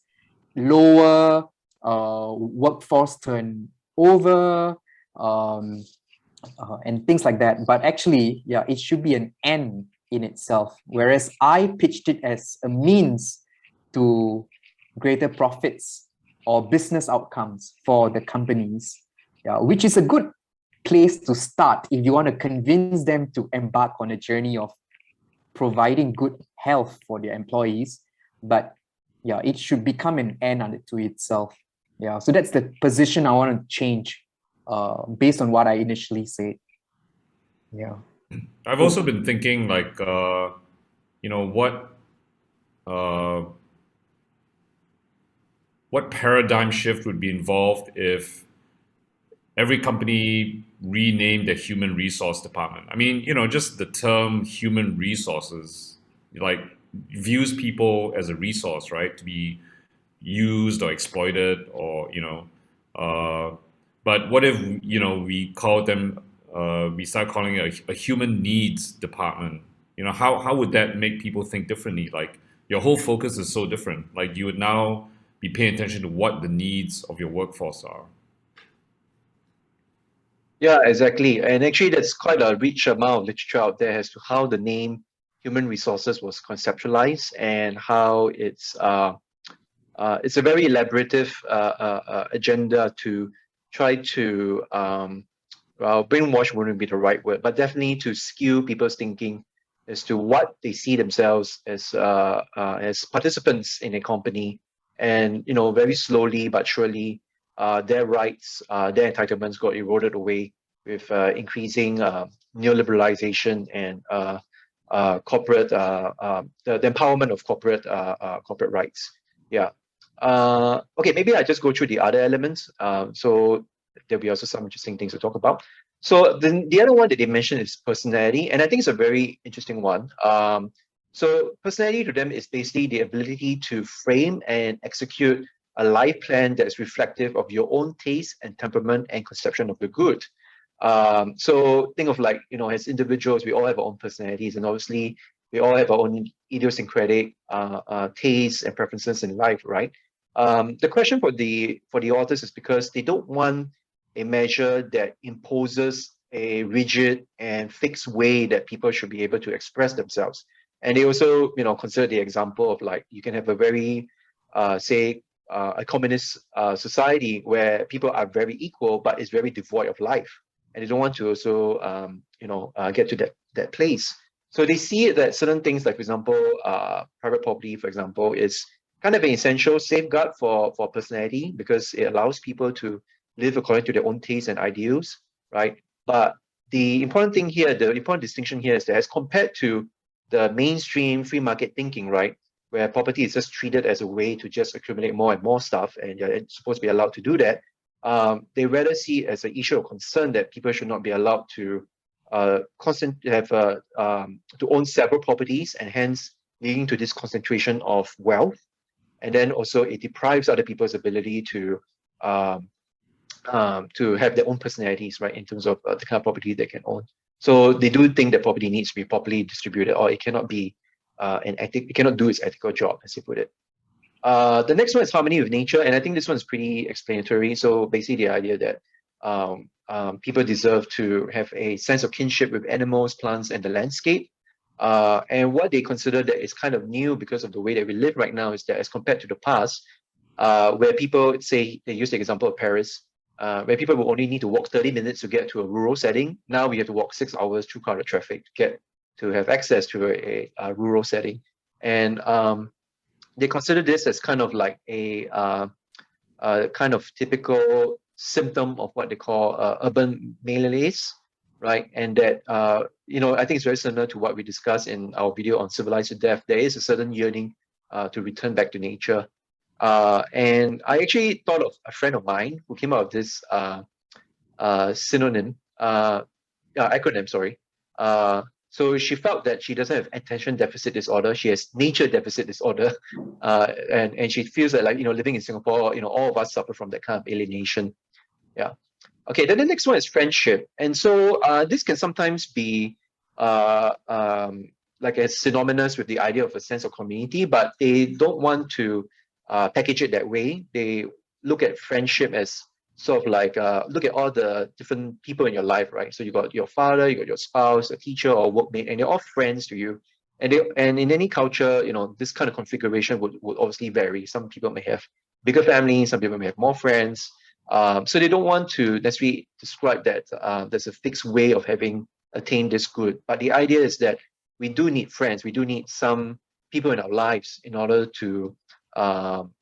lower workforce turnover, and things like that. But actually, yeah, it should be an end in itself. Whereas I pitched it as a means to greater profits or business outcomes for the companies. Yeah, which is a good place to start if you want to convince them to embark on a journey of providing good health for their employees. But yeah, it should become an end unto itself. Yeah, so that's the position I want to change based on what I initially said. Yeah. I've also been thinking like, uh, what paradigm shift would be involved if every company renamed their human resource department? I mean, just the term human resources, like, views people as a resource, right? To be used or exploited, or but what if we call them, we start calling it a human needs department? How would that make people think differently? Like, your whole focus is so different. Like, you would now be paying attention to what the needs of your workforce are. Yeah, exactly. And actually, there's quite a rich amount of literature out there as to how the name human resources was conceptualized and how it's a very elaborative agenda to try to well, brainwash wouldn't be the right word, but definitely to skew people's thinking as to what they see themselves as participants in a company, and very slowly but surely, their rights, their entitlements got eroded away with increasing neoliberalization and corporate the empowerment of corporate rights. Yeah. Okay, maybe I just go through the other elements. So there'll be also some interesting things to talk about. So the other one that they mentioned is personality, and I think it's a very interesting one. So personality to them is basically the ability to frame and execute a life plan that is reflective of your own taste and temperament and conception of the good. So think of, like, as individuals, we all have our own personalities, and obviously we all have our own idiosyncratic tastes and preferences in life, right? The question for the authors is because they don't want a measure that imposes a rigid and fixed way that people should be able to express themselves. And they also, consider the example of, like, you can have a very, say, a communist society where people are very equal, but it's very devoid of life, and they don't want to also, get to that place. So they see that certain things, like, for example, private property, for example, is kind of an essential safeguard for personality, because it allows people to live according to their own tastes and ideals, right? But the important thing here, the important distinction here is that, as compared to the mainstream free market thinking, right, where property is just treated as a way to just accumulate more and more stuff, and you're supposed to be allowed to do that, they rather see it as an issue of concern that people should not be allowed to to own several properties, and hence leading to this concentration of wealth. And then also it deprives other people's ability to have their own personalities, right, in terms of the kind of property they can own. So they do think that property needs to be properly distributed, or it cannot be it cannot do its ethical job, as you put it. The next one is harmony with nature, and I think this one is pretty explanatory. So basically, the idea that people deserve to have a sense of kinship with animals, plants, and the landscape. And what they consider that is kind of new because of the way that we live right now is that, as compared to the past, where people say, they use the example of Paris, where people will only need to walk 30 minutes to get to a rural setting. Now we have to walk 6 hours through crowded traffic to have access to a rural setting. And they consider this as kind of like a kind of typical symptom of what they call urban malaise, right? And that, I think it's very similar to what we discussed in our video on Civilized to Death. There is a certain yearning to return back to nature. And I actually thought of a friend of mine who came out of this acronym, sorry. So she felt that she doesn't have attention deficit disorder. She has nature deficit disorder. And she feels that, like, living in Singapore, all of us suffer from that kind of alienation. Yeah. Okay, then the next one is friendship. And so this can sometimes be like as synonymous with the idea of a sense of community, but they don't want to package it that way. They look at friendship as sort of like, look at all the different people in your life, right? So you got your father, you got your spouse, a teacher or workmate, and they're all friends to you. And in any culture, this kind of configuration would obviously vary. Some people may have bigger families, some people may have more friends. So they don't want to necessarily describe that there's a fixed way of having attained this good. But the idea is that we do need friends. We do need some people in our lives in order to meet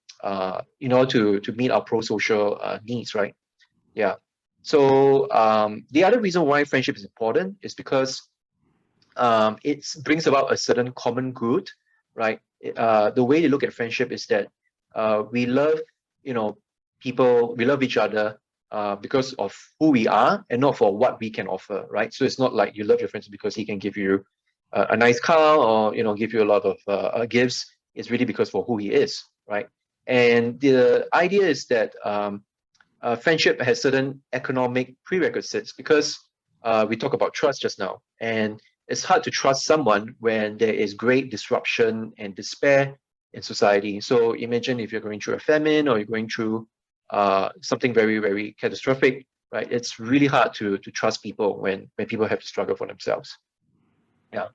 our pro-social needs, right? Yeah. So the other reason why friendship is important is because it brings about a certain common good, right? The way to look at friendship is that we love, people, we love each other because of who we are and not for what we can offer, right? So it's not like you love your friends because he can give you a nice car or give you a lot of gifts. It's really because for who he is, right? And the idea is that friendship has certain economic prerequisites because we talk about trust just now, and it's hard to trust someone when there is great disruption and despair in society. So imagine if you're going through a famine or you're going through something very, very catastrophic, right? It's really hard to trust people when people have to struggle for themselves. Yeah.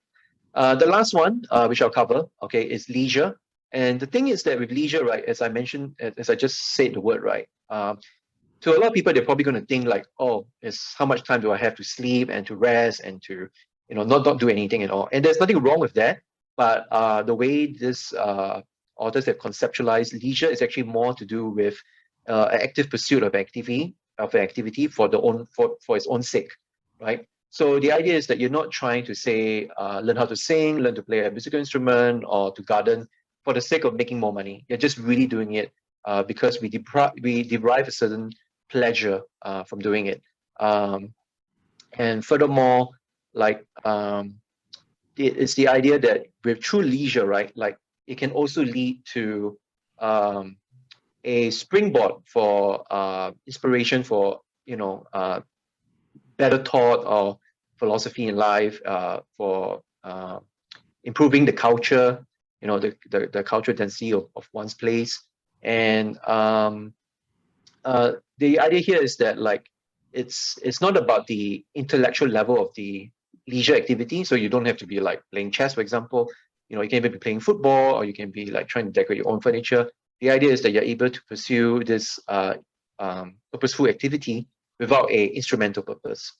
The last one, which I'll cover, okay, is leisure. And the thing is that with leisure, right, as I mentioned, as I just said the word, right, to a lot of people, they're probably going to think like, oh, it's how much time do I have to sleep and to rest and to, not do anything at all. And there's nothing wrong with that. But the way this authors have conceptualized leisure is actually more to do with an active pursuit of activity for its own sake, right? So the idea is that you're not trying to say, learn how to sing, learn to play a musical instrument, or to garden for the sake of making more money. You're just really doing it because we derive a certain pleasure from doing it. And furthermore, like it's the idea that with true leisure, right, like it can also lead to a springboard for inspiration for better thought or philosophy in life, for improving the culture, the cultural density of one's place. And the idea here is that like it's not about the intellectual level of the leisure activity. So you don't have to be like playing chess, for example. You can even be playing football, or you can be like trying to decorate your own furniture. The idea is that you're able to pursue this purposeful activity without a instrumental purpose.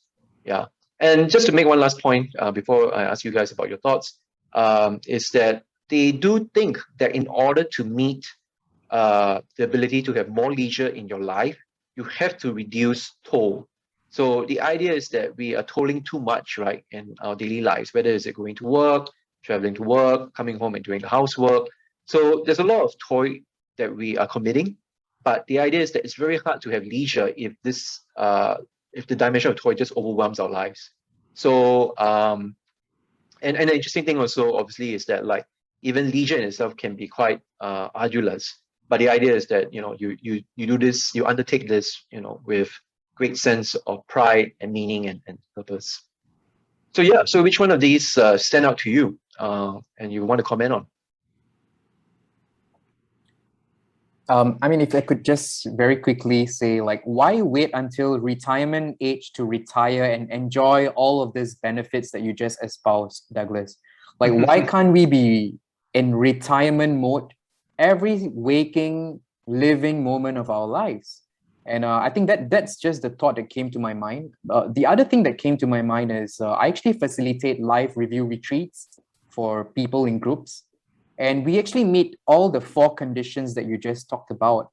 Yeah. And just to make one last point before I ask you guys about your thoughts, is that they do think that in order to meet the ability to have more leisure in your life, you have to reduce toll. So the idea is that we are tolling too much, right, in our daily lives, whether it's going to work, traveling to work, coming home and doing the housework. So there's a lot of toil that we are committing, but the idea is that it's very hard to have leisure if the dimension of toil just overwhelms our lives. So and the interesting thing also obviously is that like even leisure in itself can be quite arduous. But the idea is that you do this, you undertake this, with great sense of pride and meaning and purpose. So yeah, so which one of these stand out to you and you want to comment on? I mean, if I could just very quickly say, like, why wait until retirement age to retire and enjoy all of these benefits that you just espoused, Douglas? Like, why can't we be in retirement mode every waking, living moment of our lives? And I think that's just the thought that came to my mind. The other thing that came to my mind is I actually facilitate live review retreats for people in groups. And we actually meet all the 4 conditions that you just talked about.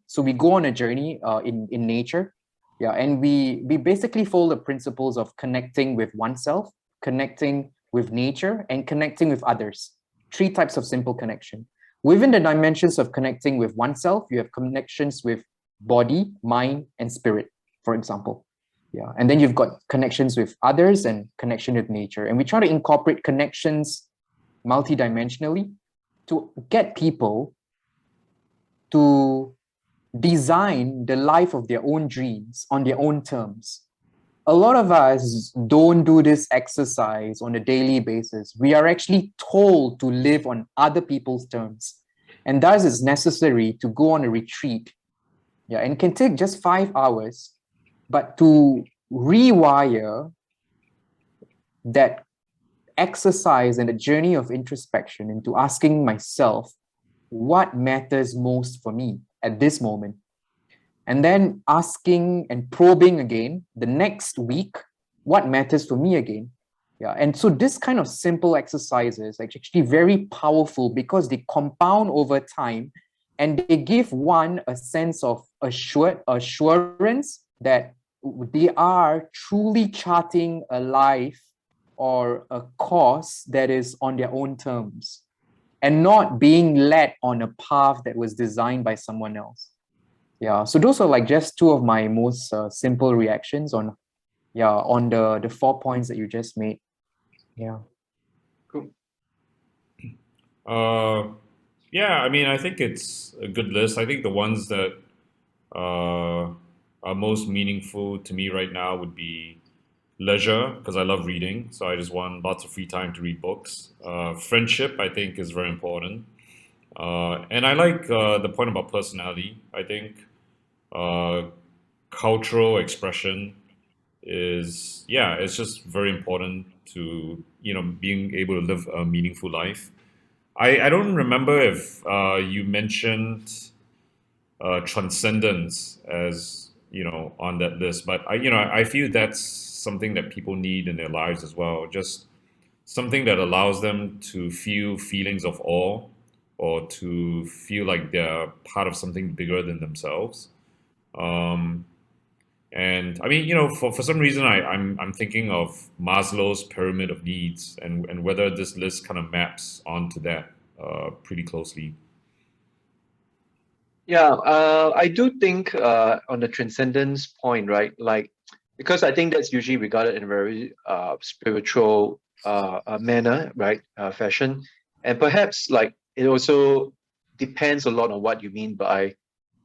So we go on a journey in nature. Yeah, and we basically follow the principles of connecting with oneself, connecting with nature, and connecting with others. 3 types of simple connection. Within the dimensions of connecting with oneself, you have connections with body, mind, and spirit, for example. Yeah, and then you've got connections with others and connection with nature. And we try to incorporate connections multidimensionally to get people to design the life of their own dreams on their own terms. A lot of us don't do this exercise on a daily basis. We are actually told to live on other people's terms. And thus it's necessary to go on a retreat. Yeah, and it can take just 5 hours, but to rewire that exercise and a journey of introspection into asking myself what matters most for me at this moment. And then asking and probing again the next week, what matters for me again? Yeah, and so this kind of simple exercises are actually very powerful because they compound over time and they give one a sense of assurance that they are truly charting a life or a course that is on their own terms and not being led on a path that was designed by someone else. Yeah, so those are like just two of my most simple reactions on the 4 points that you just made. Yeah. Cool. Yeah, I mean, I think it's a good list. I think the ones that are most meaningful to me right now would be leisure, because I love reading. So I just want lots of free time to read books. Friendship, I think, is very important. And I like the point about personality. I think uh, cultural expression is, yeah, it's just very important to, being able to live a meaningful life. I don't remember if you mentioned transcendence as, on that list, but I feel that's something that people need in their lives as well. Just something that allows them to feel feelings of awe or to feel like they're part of something bigger than themselves. Um, and I mean, for some reason, I'm thinking of Maslow's pyramid of needs, and whether this list kind of maps onto that pretty closely. Yeah, I do think on the transcendence point, right? Like, because I think that's usually regarded in a very spiritual manner, right? Fashion. And perhaps like it also depends a lot on what you mean by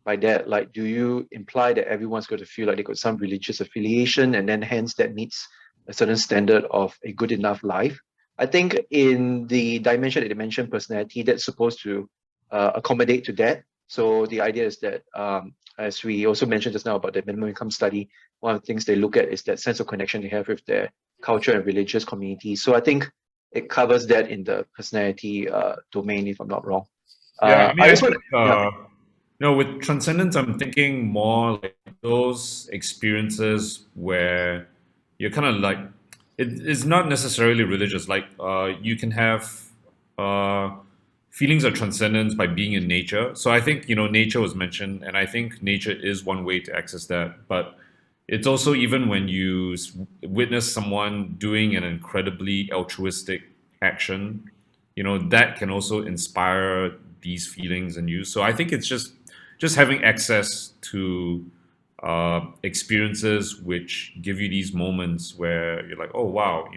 that. Like, do you imply that everyone's going to feel like they got some religious affiliation and then hence that meets a certain standard of a good enough life? I think in the dimension that they mentioned, personality, that's supposed to accommodate to that. So the idea is that, as we also mentioned just now about the minimum income study, one of the things they look at is that sense of connection they have with their culture and religious community. So I think it covers that in the personality domain, if I'm not wrong. Yeah, I mean, I I just want think to, yeah. with transcendence, I'm thinking more like those experiences where you're kind of like it's not necessarily religious. Like you can have uh, feelings of transcendence by being in nature. So I think nature was mentioned, and I think nature is one way to access that. But it's also even when you witness someone doing an incredibly altruistic action, that can also inspire these feelings in you. So I think it's just having access to experiences which give you these moments where you're like, oh wow,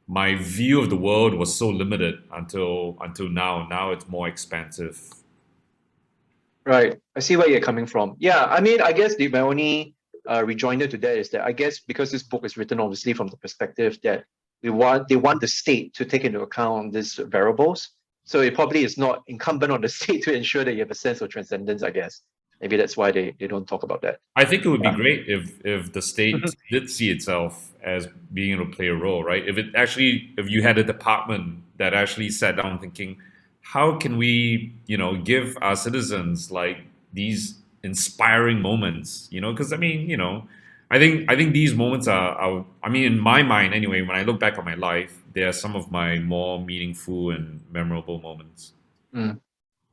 my view of the world was so limited until now. Now it's more expansive. Right. I see where you're coming from. Yeah, I mean, I guess my only rejoinder to that is that I guess because this book is written obviously from the perspective that they want the state to take into account these variables. So it probably is not incumbent on the state to ensure that you have a sense of transcendence, I guess. Maybe that's why they don't talk about that. I think it would be Yeah. great if the state did see itself as being able to play a role, right? If you had a department that actually sat down thinking, how can we, give our citizens like these inspiring moments, because I mean, I think these moments are, I mean, in my mind anyway, when I look back on my life, they are some of my more meaningful and memorable moments. Mm.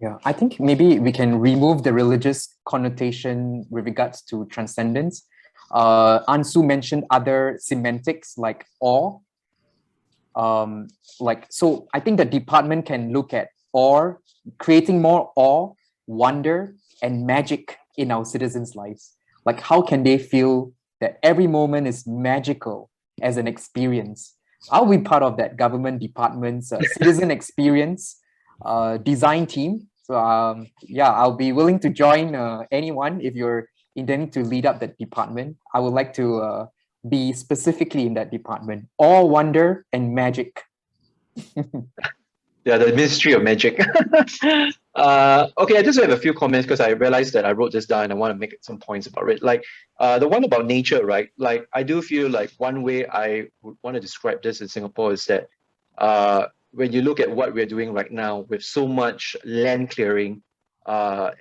Yeah, I think maybe we can remove the religious connotation with regards to transcendence. Unsu mentioned other semantics like awe. So I think the department can look at awe, creating more awe, wonder, and magic in our citizens' lives. Like, how can they feel that every moment is magical as an experience? I'll be part of that government department's citizen experience design team. So yeah, I'll be willing to join anyone if you're intending to lead up that department. I would like to be specifically in that department. All wonder and magic. Yeah, the Ministry of Magic. Okay, I just have a few comments because I realized that I wrote this down and I want to make some points about it. Like the one about nature, right? Like I do feel like one way I would want to describe this in Singapore is that when you look at what we're doing right now with so much land clearing,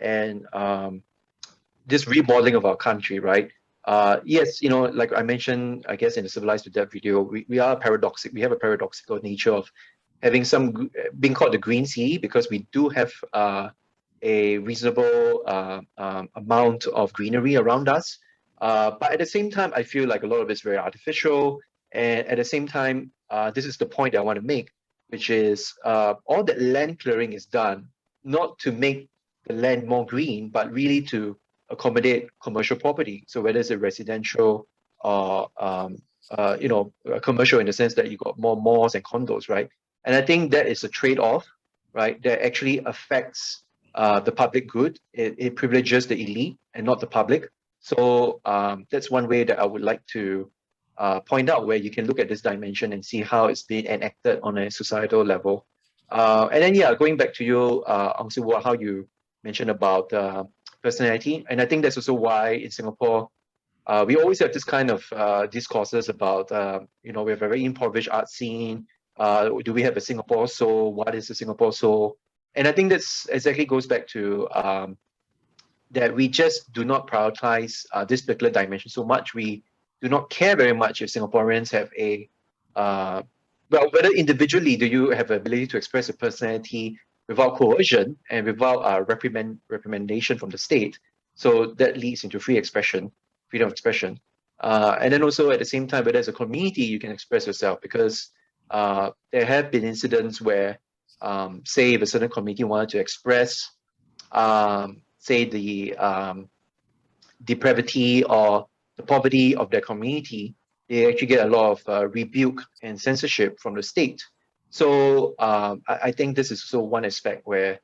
and this remodeling of our country, right? Yes, like I mentioned, I guess in the Civilized to Death video, we are paradoxic. We have a paradoxical nature of having being called the green sea, because we do have a reasonable amount of greenery around us. But at the same time, I feel like a lot of it's very artificial. And at the same time, this is the point that I want to make, which is all that land clearing is done not to make the land more green, but really to accommodate commercial property. So whether it's a residential or commercial in the sense that you got more malls and condos, right? And I think that is a trade-off, right? That actually affects the public good. It privileges the elite and not the public. So that's one way that I would like to point out, where you can look at this dimension and see how it's being enacted on a societal level. And then, yeah, going back to you, Unsu, how you mentioned about personality. And I think that's also why in Singapore, we always have this kind of discourses about, we have a very impoverished art scene. Do we have a Singapore soul? What is a Singapore soul? And I think that's exactly goes back to that we just do not prioritize this particular dimension so much. We do not care very much if Singaporeans have whether individually do you have the ability to express a personality without coercion and without reprimandation from the state. So that leads into freedom of expression. And then also at the same time, whether as a community, you can express yourself, because there have been incidents where, say, if a certain community wanted to express, say, the depravity or the poverty of their community, they actually get a lot of rebuke and censorship from the state. So I think this is also one aspect where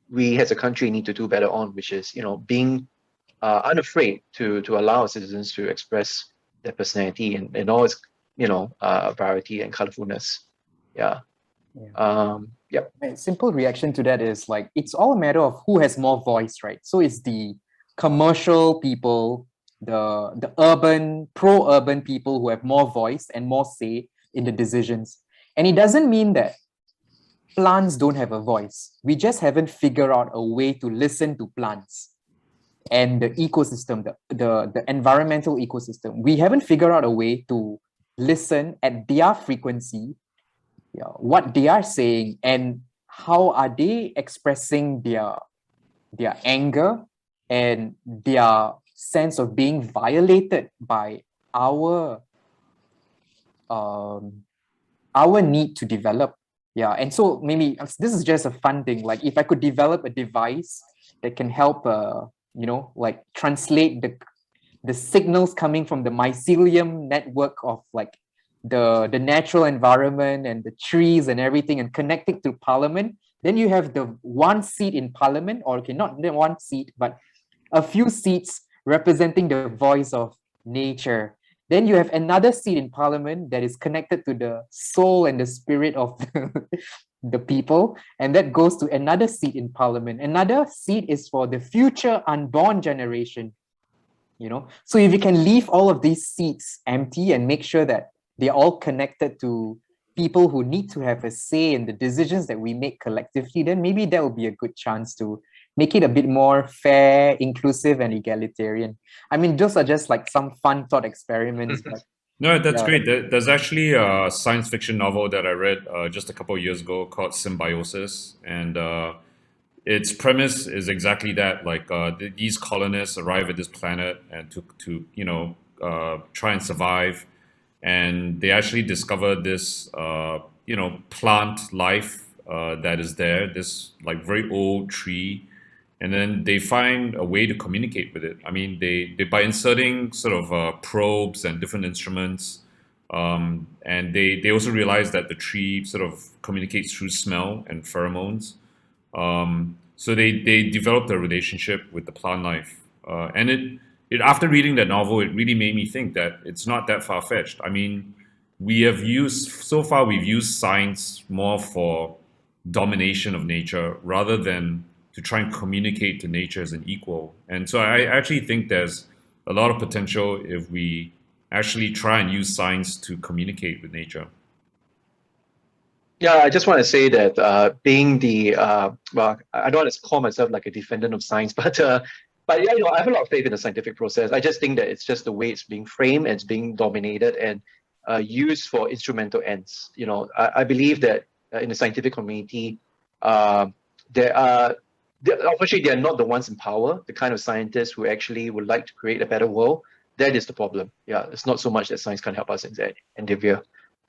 we as a country need to do better on, which is, being unafraid to allow our citizens to express their personality in all its, variety and colorfulness. Yeah. Yep. My simple reaction to that is like, it's all a matter of who has more voice, right? So it's the commercial people, the urban, pro-urban people who have more voice and more say in the decisions. And it doesn't mean that plants don't have a voice. We just haven't figured out a way to listen to plants and the ecosystem, the environmental ecosystem. We haven't figured out a way to listen at their frequency, what they are saying, and how are they expressing their anger and their sense of being violated by our need to develop. Yeah. And so maybe this is just a fun thing. Like, if I could develop a device that can help like translate the signals coming from the mycelium network of like the natural environment and the trees and everything, and connect it to Parliament, then you have the one seat in Parliament, or okay, not the one seat, but a few seats representing the voice of nature. Then you have another seat in Parliament that is connected to the soul and the spirit of the people, and that goes to another seat in Parliament. Another seat is for the future unborn generation. So if you can leave all of these seats empty and make sure that they're all connected to people who need to have a say in the decisions that we make collectively, then maybe that will be a good chance to make it a bit more fair, inclusive, and egalitarian. I mean, those are just like some fun thought experiments. But no, that's great. There's actually a science fiction novel that I read just a couple of years ago called Symbiosis, and its premise is exactly that. Like these colonists arrive at this planet and to try and survive, and they actually discover this plant life that is there, this like very old tree. And then they find a way to communicate with it. I mean, they by inserting sort of probes and different instruments, and they also realize that the tree sort of communicates through smell and pheromones. So they developed a relationship with the plant life. And it after reading that novel, it really made me think that it's not that far-fetched. I mean, we've used science more for domination of nature rather than to try and communicate to nature as an equal. And so I actually think there's a lot of potential if we actually try and use science to communicate with nature. Yeah, I just want to say that being the well, I don't want to call myself like a defendant of science, but yeah, I have a lot of faith in the scientific process. I just think that it's just the way it's being framed and it's being dominated and used for instrumental ends. I believe that in the scientific community, uh, there are obviously they are not the ones in power, the kind of scientists who actually would like to create a better world. That is the problem. Yeah, it's not so much that science can't help us in that endeavor.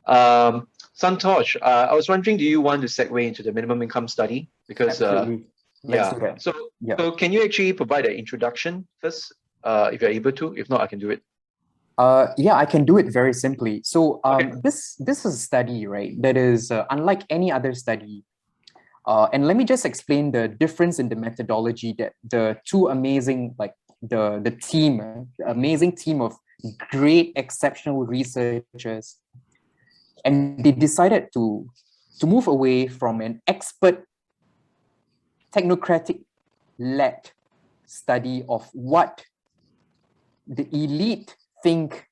Santosh, I was wondering, do you want to segue into the minimum income study? Because Absolutely. Let's yeah, do that. so Yeah. so can you actually provide an introduction first, if you're able to? If not, I can do it. Yeah, I can do it very simply. So Okay. this is a study, right, that is unlike any other study. And let me just explain the difference in the methodology that the two amazing, like the team, amazing team of great, exceptional researchers, and they decided to move away from an expert, technocratic-led study of what the elite think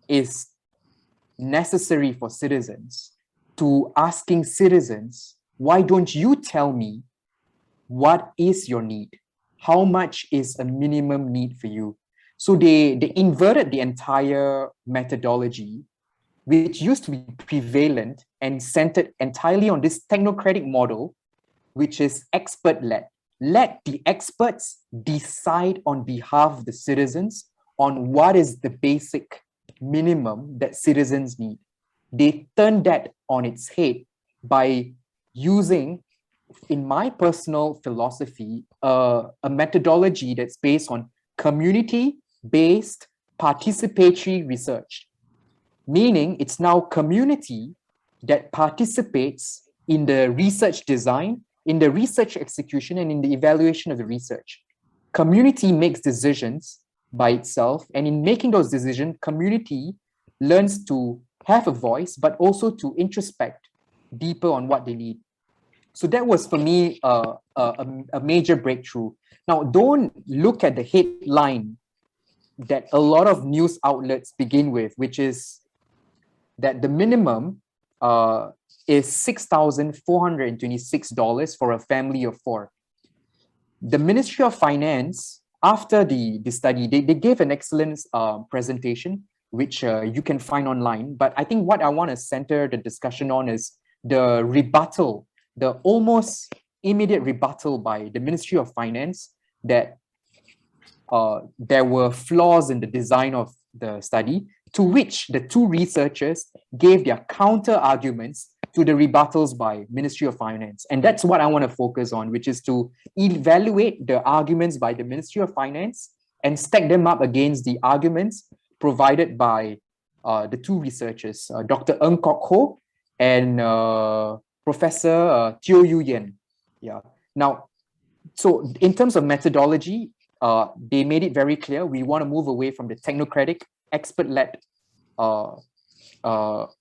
is necessary for citizens to asking citizens, why don't you tell me what is your need? How much is a minimum need for you? So they inverted the entire methodology, which used to be prevalent and centered entirely on this technocratic model, which is expert-led. Let the experts decide on behalf of the citizens on what is the basic minimum that citizens need. They turned that on its head by using, in my personal philosophy, a methodology that's based on community-based participatory research, meaning it's now community that participates in the research design, in the research execution, and in the evaluation of the research. Community makes decisions by itself, and in making those decisions, community learns to have a voice, but also to introspect deeper on what they need. So that was for me a major breakthrough. Now, don't look at the headline that a lot of news outlets begin with, which is that the minimum is $6,426 for a family of four. The Ministry of Finance, after the study, they gave an excellent presentation, which you can find online. But I think what I want to center the discussion on is the rebuttal, the almost immediate rebuttal by the Ministry of Finance that there were flaws in the design of the study, to which the two researchers gave their counter arguments to the rebuttals by Ministry of Finance. And that's what I want to focus on, which is to evaluate the arguments by the Ministry of Finance and stack them up against the arguments provided by the two researchers, Dr. Ng Kok Ho and Professor Teo Yu Yen. Yeah. Now, so in terms of methodology, they made it very clear we want to move away from the technocratic, expert-led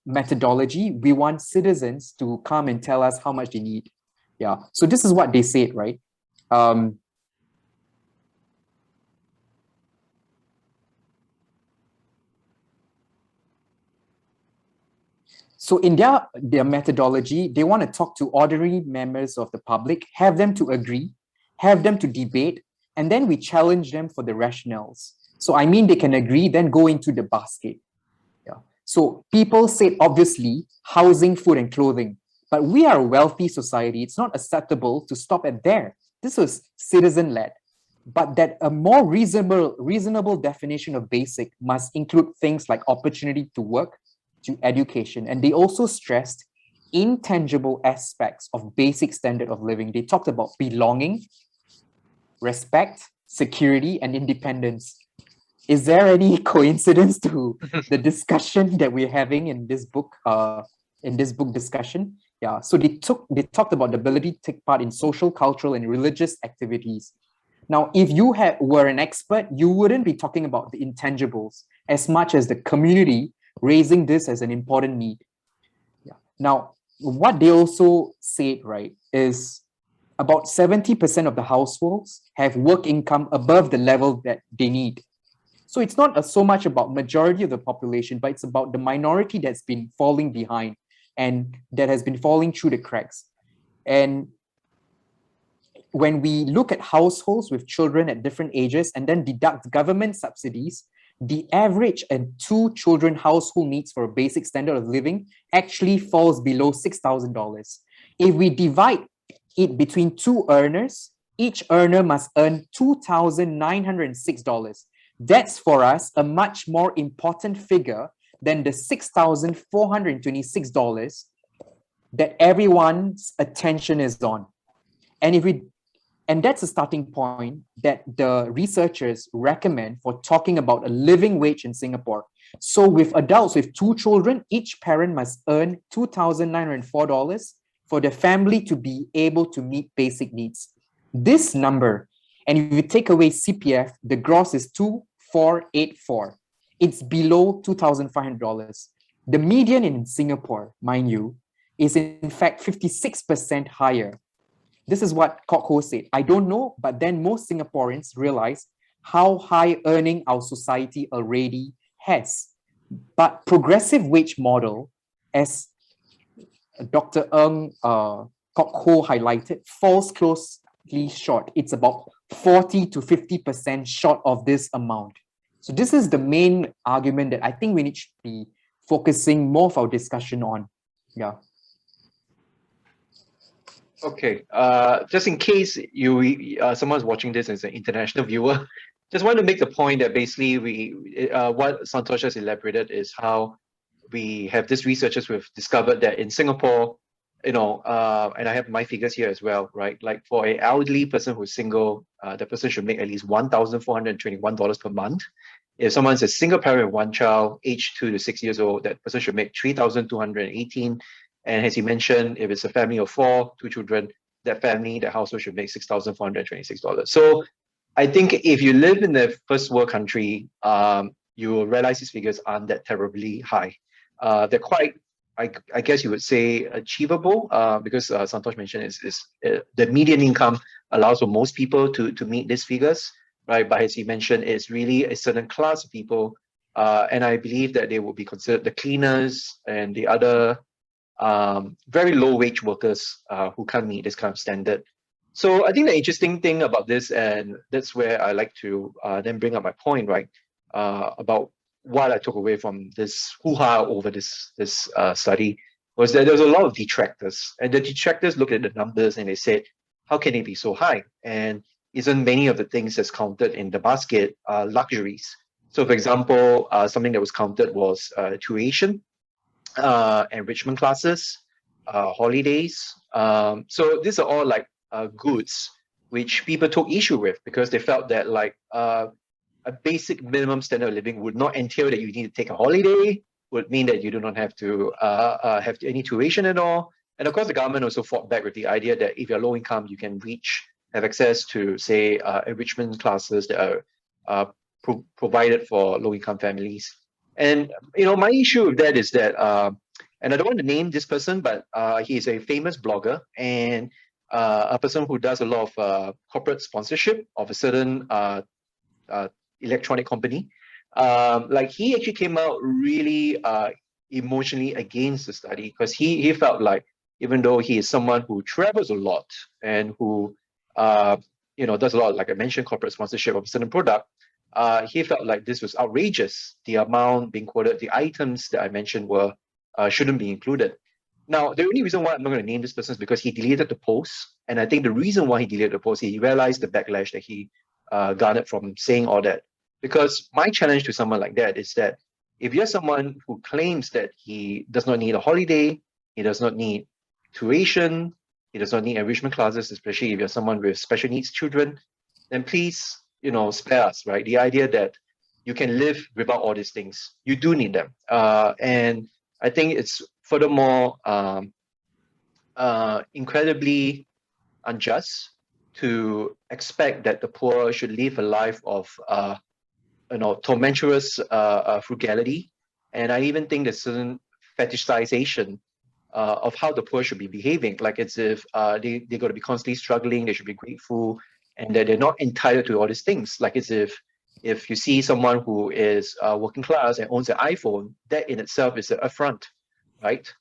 methodology. We want citizens to come and tell us how much they need. Yeah. So this is what they said, right? So in their methodology, they want to talk to ordinary members of the public, have them to agree, have them to debate, and then we challenge them for the rationales. So I mean, they can agree, then go into the basket. Yeah. So people said, obviously, housing, food, and clothing. But we are a wealthy society. It's not acceptable to stop at there. This was citizen-led. But that a more reasonable definition of basic must include things like opportunity to work, to education. And they also stressed intangible aspects of basic standard of living. They talked about belonging, respect, security, and independence. Is there any coincidence to the discussion that we're having in this book discussion? Yeah, so they talked about the ability to take part in social, cultural, and religious activities. Now, if you were an expert, you wouldn't be talking about the intangibles as much as the community raising this as an important need. Yeah. Now, what they also said, right, is about 70% of the households have work income above the level that they need. So it's not so much about majority of the population, but it's about the minority that's been falling behind. and that has been falling through the cracks. And when we look at households with children at different ages and then deduct government subsidies, the average and 2-children household needs for a basic standard of living actually falls below $6,000. If we divide it between 2 earners, each earner must earn $2,906. That's for us a much more important figure than the $6,426 that everyone's attention is on. And that's a starting point that the researchers recommend for talking about a living wage in Singapore. So with adults with 2 children, each parent must earn $2,904 for the family to be able to meet basic needs. This number, and if you take away CPF, the gross is $2,484. It's below $2,500. The median in Singapore, mind you, is in fact 56% higher. This is what Kokho said. I don't know, but then most Singaporeans realize how high earning our society already has. But progressive wage model, as Dr. Ng Kokho highlighted, falls closely short. It's about 40 to 50% short of this amount. So this is the main argument that I think we need to be focusing more of our discussion on. Yeah. Okay, just in case someone's watching this as an international viewer, just want to make the point that basically what Santosh has elaborated is how we have these researchers who have discovered that in Singapore, and I have my figures here as well, right? Like for an elderly person who's single, the person should make at least $1,421 per month. If someone's a single parent with 1 child, aged 2 to 6 years old, that person should make $3,218. And as he mentioned, if it's a family of 4, 2 children, that household should make $6,426. So I think if you live in the first world country, you will realize these figures aren't that terribly high. They're quite, I guess you would say, achievable, because Santosh mentioned is the median income allows for most people to meet these figures, right? But as he mentioned, it's really a certain class of people, and I believe that they will be considered the cleaners and the other very low wage workers who can't meet this kind of standard. So I think the interesting thing about this, and that's where I like to then bring up my point, right, about what I took away from this hoo-ha over this study, was that there's a lot of detractors, and the detractors looked at the numbers and they said, how can it be so high? And isn't many of the things that's counted in the basket are luxuries? So for example, something that was counted was tuition, enrichment classes, holidays. So these are all like goods which people took issue with because they felt that like a basic minimum standard of living would not entail that you need to take a holiday, would mean that you do not have to have any tuition at all. And of course, the government also fought back with the idea that if you're low income, you can have access to, say, enrichment classes that are provided for low income families. And my issue with that is that, and I don't want to name this person, but he is a famous blogger and a person who does a lot of corporate sponsorship of a certain electronic company. Like he actually came out really emotionally against the study because he felt like even though he is someone who travels a lot and who does a lot, like I mentioned, corporate sponsorship of a certain product. He felt like this was outrageous. The amount being quoted, the items that I mentioned shouldn't be included. Now, the only reason why I'm not going to name this person is because he deleted the post. And I think the reason why he deleted the post, he realized the backlash that he garnered from saying all that. Because my challenge to someone like that is that if you're someone who claims that he does not need a holiday, he does not need tuition, he does not need enrichment classes, especially if you're someone with special needs children, then please, spare us, right? The idea that you can live without all these things, you do need them. And I think it's furthermore incredibly unjust to expect that the poor should live a life of tormentorous frugality. And I even think there's certain fetishization of how the poor should be behaving, like as if they're going to be constantly struggling, they should be grateful, and that they're not entitled to all these things. Like as if you see someone who is working class and owns an iPhone, that in itself is an affront, right?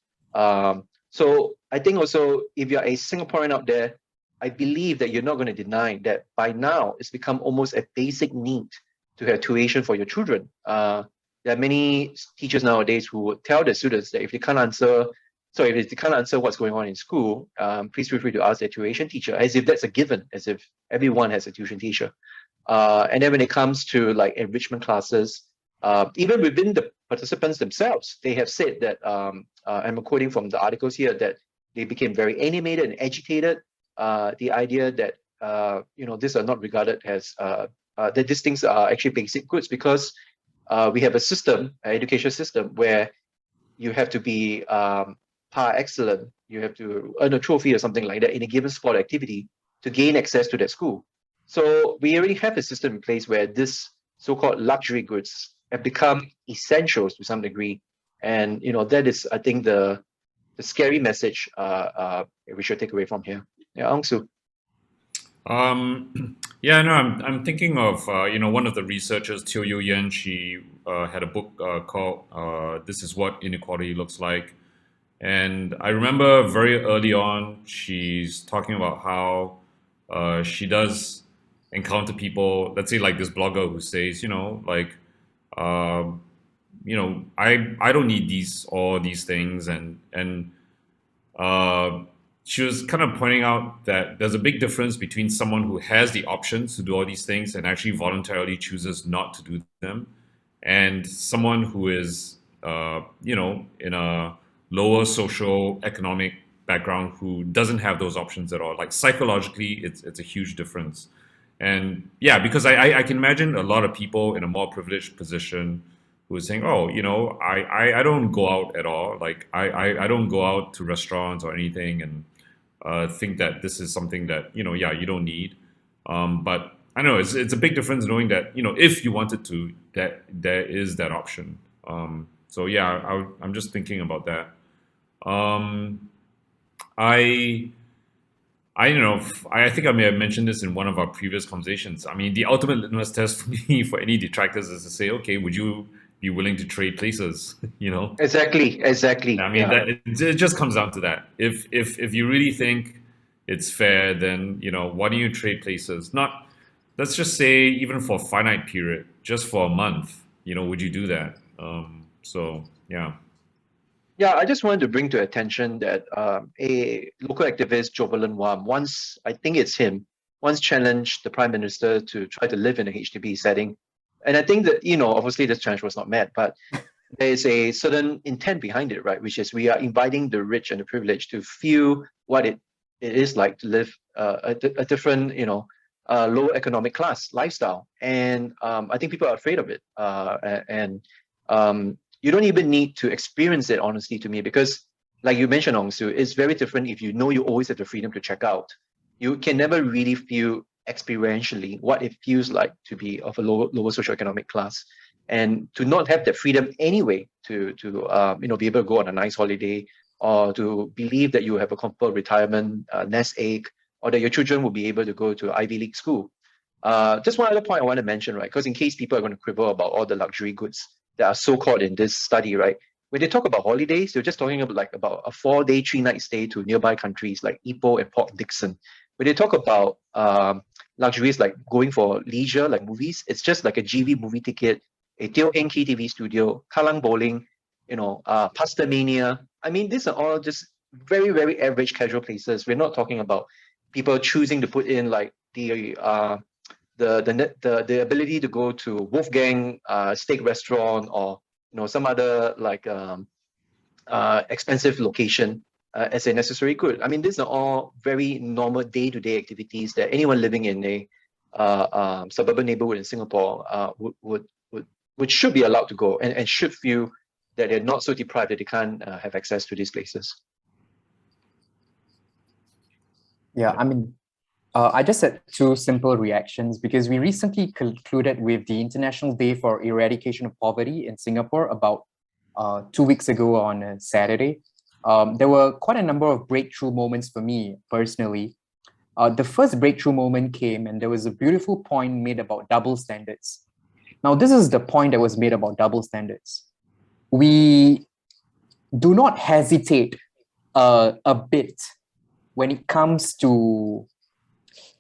So I think also, if you're a Singaporean out there, I believe that you're not going to deny that by now it's become almost a basic need to have tuition for your children. There are many teachers nowadays who would tell their students that if they can't answer, if they can't answer what's going on in school, please feel free to ask their tuition teacher, as if that's a given, as if everyone has a tuition teacher. And then when it comes to like enrichment classes, even within the participants themselves, they have said that, I'm quoting from the articles here, that they became very animated and agitated. The idea that these are not regarded as that these things are actually basic goods, because we have a system, an education system, where you have to be par excellent. You have to earn a trophy or something like that in a given sport activity to gain access to that school. So we already have a system in place where this so-called luxury goods have become essentials to some degree, and that is, I think, the scary message we should take away from here. Yeah, Unsu. Yeah, no, I'm thinking of one of the researchers, Teo Yo Yen. She had a book called "This Is What Inequality Looks Like," and I remember very early on she's talking about how she does encounter people. Let's say like this blogger who says, I don't need these things, and she was kind of pointing out that there's a big difference between someone who has the options to do all these things and actually voluntarily chooses not to do them, and someone who is, in a lower social economic background who doesn't have those options at all. Like psychologically, it's a huge difference. And yeah, because I can imagine a lot of people in a more privileged position who is saying, oh, I don't go out at all. Like I don't go out to restaurants or anything, and think that this is something that, you don't need. But I know it's a big difference knowing that, if you wanted to, that there is that option. So yeah, I'm just thinking about that. I don't know. I think I may have mentioned this in one of our previous conversations. I mean, the ultimate litmus test for me for any detractors is to say, okay, would you be willing to trade places? Exactly. I mean, that it just comes down to that. If you really think it's fair, then why don't you trade places? Not, let's just say, even for a finite period, just for a month. Would you do that? So yeah. Yeah, I just wanted to bring to attention that a local activist, Jovelin Wam, once, I think it's him, once challenged the Prime Minister to try to live in a HDB setting. And I think that, obviously this challenge was not met, but there is a certain intent behind it, right? Which is we are inviting the rich and the privileged to feel what it is like to live a different, low economic class lifestyle. And I think people are afraid of it. You don't even need to experience it, honestly, to me, because like you mentioned, Ongsu, it's very different if you always have the freedom to check out. You can never really feel experientially what it feels like to be of a lower socioeconomic class, and to not have that freedom anyway to be able to go on a nice holiday, or to believe that you have a comfortable retirement nest egg, or that your children will be able to go to Ivy League school. Just one other point I want to mention, right? Because in case people are going to quibble about all the luxury goods that are so-called in this study, right? When they talk about holidays, they're just talking about a 4-day, 3-night stay to nearby countries like Ipoh and Port Dickson. When they talk about luxuries like going for leisure, like movies, it's just like a GV movie ticket, a Teo Heng KTV studio, Kallang Bowling, Pasta Mania. I mean, these are all just very, very average casual places. We're not talking about people choosing to put in like the ability to go to Wolfgang steak restaurant, or some other like expensive location as a necessary good. I mean, these are all very normal day-to-day activities that anyone living in a suburban neighborhood in Singapore would should be allowed to go, and should feel that they're not so deprived that they can't have access to these places. Yeah, I mean, I just had 2 simple reactions, because we recently concluded with the International Day for Eradication of Poverty in Singapore about 2 weeks ago on a Saturday. There were quite a number of breakthrough moments for me personally. The first breakthrough moment came, and there was a beautiful point made about double standards. Now, this is the point that was made about double standards. We do not hesitate a bit when it comes to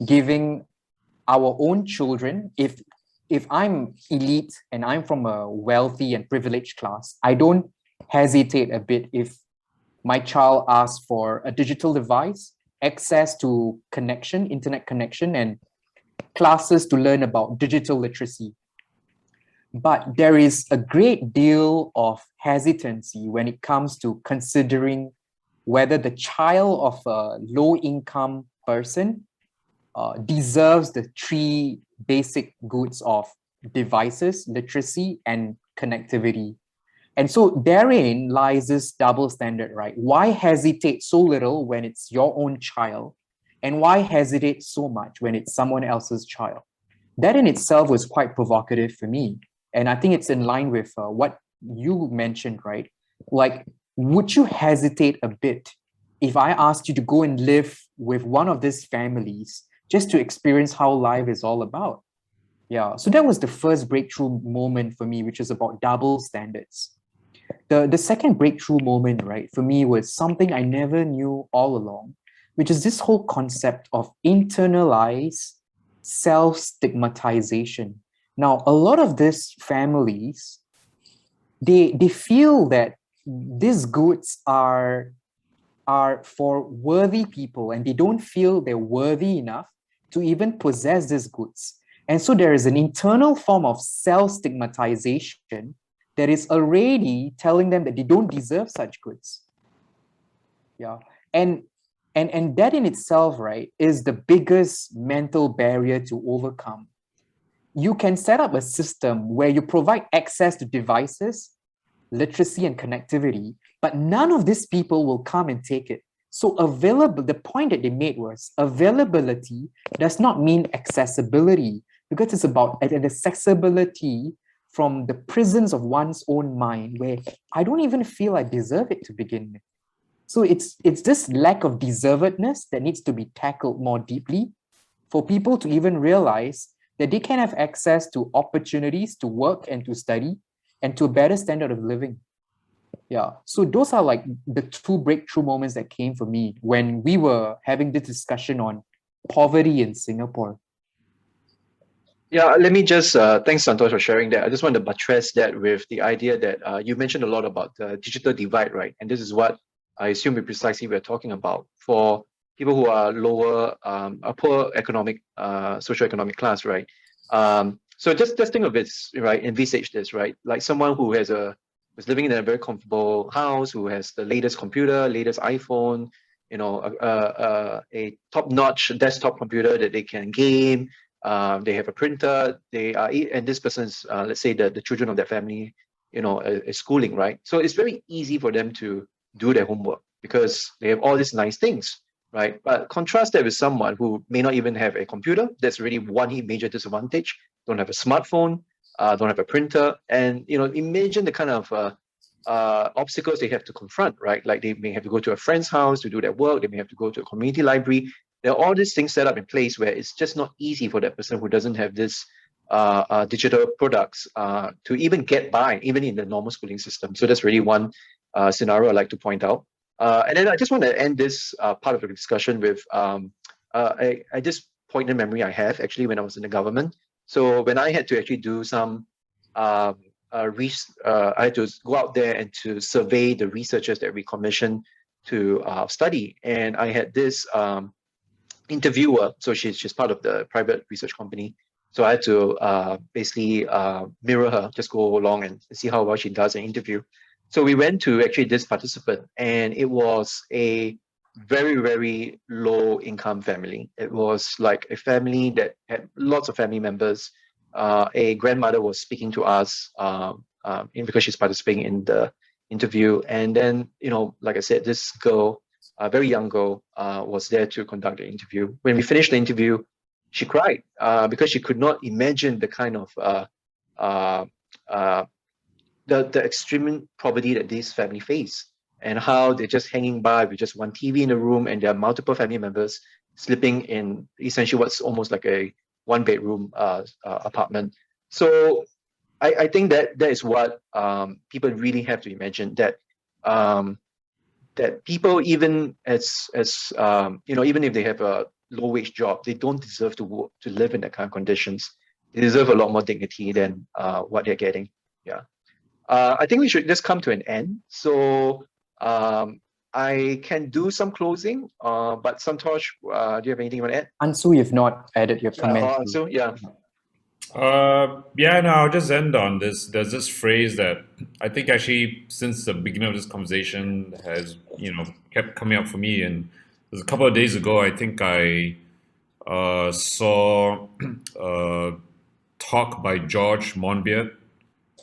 giving our own children. If I'm elite and I'm from a wealthy and privileged class, I don't hesitate a bit if my child asks for a digital device, access to connection, internet connection, and classes to learn about digital literacy. But there is a great deal of hesitancy when it comes to considering whether the child of a low-income person deserves the three basic goods of devices, literacy, and connectivity. And so therein lies this double standard, right? Why hesitate so little when it's your own child? And why hesitate so much when it's someone else's child? That in itself was quite provocative for me. And I think it's in line with what you mentioned, right? Like, would you hesitate a bit if I asked you to go and live with one of these families just to experience how life is all about? Yeah, so that was the first breakthrough moment for me, which is about double standards. The second breakthrough moment, right, for me was something I never knew all along, which is this whole concept of internalized self-stigmatization. Now, a lot of these families, they feel that these goods are for worthy people, and they don't feel they're worthy enough to even possess these goods. And so there is an internal form of self-stigmatization that is already telling them that they don't deserve such goods. Yeah. And that in itself, right, is the biggest mental barrier to overcome. You can set up a system where you provide access to devices, literacy, and connectivity, but none of these people will come and take it. So the point that they made was availability does not mean accessibility, because it's about an accessibility from the prisons of one's own mind, where I don't even feel I deserve it to begin with. So it's this lack of deservedness that needs to be tackled more deeply for people to even realize that they can have access to opportunities to work and to study and to a better standard of living. Yeah, so those are like the two breakthrough moments that came for me when we were having this discussion on poverty in Singapore. Yeah, let me just, thanks Santosh for sharing that. I just want to buttress that with the idea that you mentioned a lot about the digital divide, right? And this is what I assume precisely we're talking about for people who are lower, a poor economic, socioeconomic class, right? So just think of it, right? Envisage this, right? Like someone who who's living in a very comfortable house, who has the latest computer, latest iPhone, you know, a top-notch desktop computer that they can game. They have a printer. And this person's, let's say, the children of their family, you know, is schooling, right? So it's very easy for them to do their homework because they have all these nice things, right? But contrast that with someone who may not even have a computer. That's really one major disadvantage. Don't have a smartphone, don't have a printer, and you know, imagine the kind of obstacles they have to confront, right? Like they may have to go to a friend's house to do their work. They may have to go to a community library. There are all these things set up in place where it's just not easy for that person who doesn't have this digital products to even get by, even in the normal schooling system. So that's really one scenario I'd like to point out. And then I just want to end this part of the discussion with I just poignant memory I have actually when I was in the government. So when I had to actually do some I had to go out there and to survey the researchers that we commissioned to study. And I had this interviewer, so she's part of the private research company. So I had to basically mirror her, just go along and see how well she does an interview. So we went to actually this participant, and it was a very, very low income family. It was like a family that had lots of family members. A grandmother was speaking to us because she's participating in the interview. And then, you know, like I said, this girl, a very young girl, was there to conduct the interview. When we finished the interview, she cried because she could not imagine the kind of the extreme poverty that this family face, and how they're just hanging by with just one TV in the room, and there are multiple family members sleeping in essentially what's almost like a one-bedroom apartment. So I think that is what people really have to imagine, that that people, even even if they have a low wage job, they don't deserve to live in that kind of conditions. They deserve a lot more dignity than what they're getting. Yeah. I think we should just come to an end. So I can do some closing, but Santosh, do you have anything you want to add? Unsu, you've not added your comment. So yeah. Yeah, no, I'll just end on this. There's this phrase that I think actually since the beginning of this conversation has, kept coming up for me. And there's a couple of days ago, I think I saw a talk by George Monbiot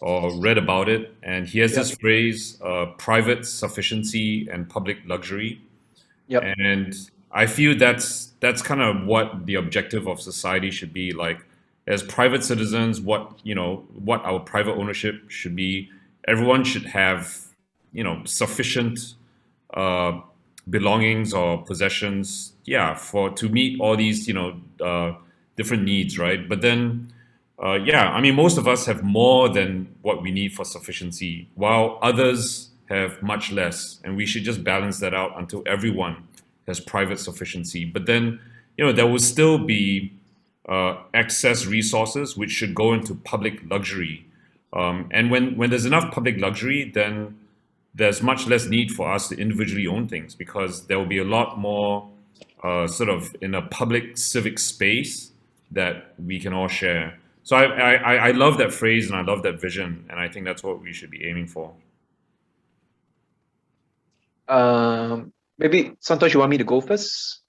or read about it. And he has this phrase, private sufficiency and public luxury. Yep. And I feel that's kind of what the objective of society should be. Like, as private citizens, what our private ownership should be. Everyone should have sufficient belongings or possessions, to meet all these different needs, right? But then I mean, most of us have more than what we need for sufficiency, while others have much less, and we should just balance that out until everyone has private sufficiency. But then there will still be excess resources which should go into public luxury. And when there's enough public luxury, then there's much less need for us to individually own things, because there will be a lot more sort of in a public civic space that we can all share. So I love that phrase and I love that vision, and I think that's what we should be aiming for. Maybe Santosh, you want me to go first?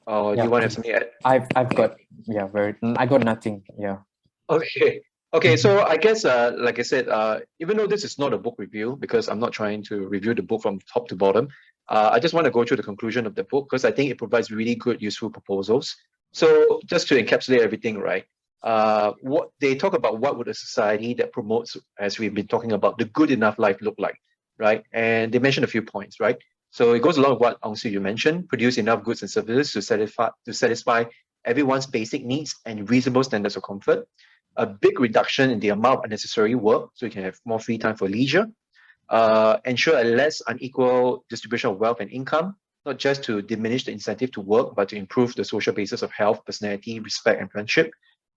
Or do you want to have something to add? I've got I got nothing. Yeah. Okay, so I guess like I said, even though this is not a book review, because I'm not trying to review the book from top to bottom, I just want to go through the conclusion of the book, because I think it provides really good, useful proposals. So just to encapsulate everything, right? What they talk about, what would a society that promotes, as we've been talking about, the good enough life look like, right? And they mentioned a few points, right? So it goes along with what Unsu you mentioned: produce enough goods and services to satisfy everyone's basic needs and reasonable standards of comfort. A big reduction in the amount of unnecessary work, so you can have more free time for leisure. Ensure a less unequal distribution of wealth and income, not just to diminish the incentive to work, but to improve the social basis of health, personality, respect, and friendship.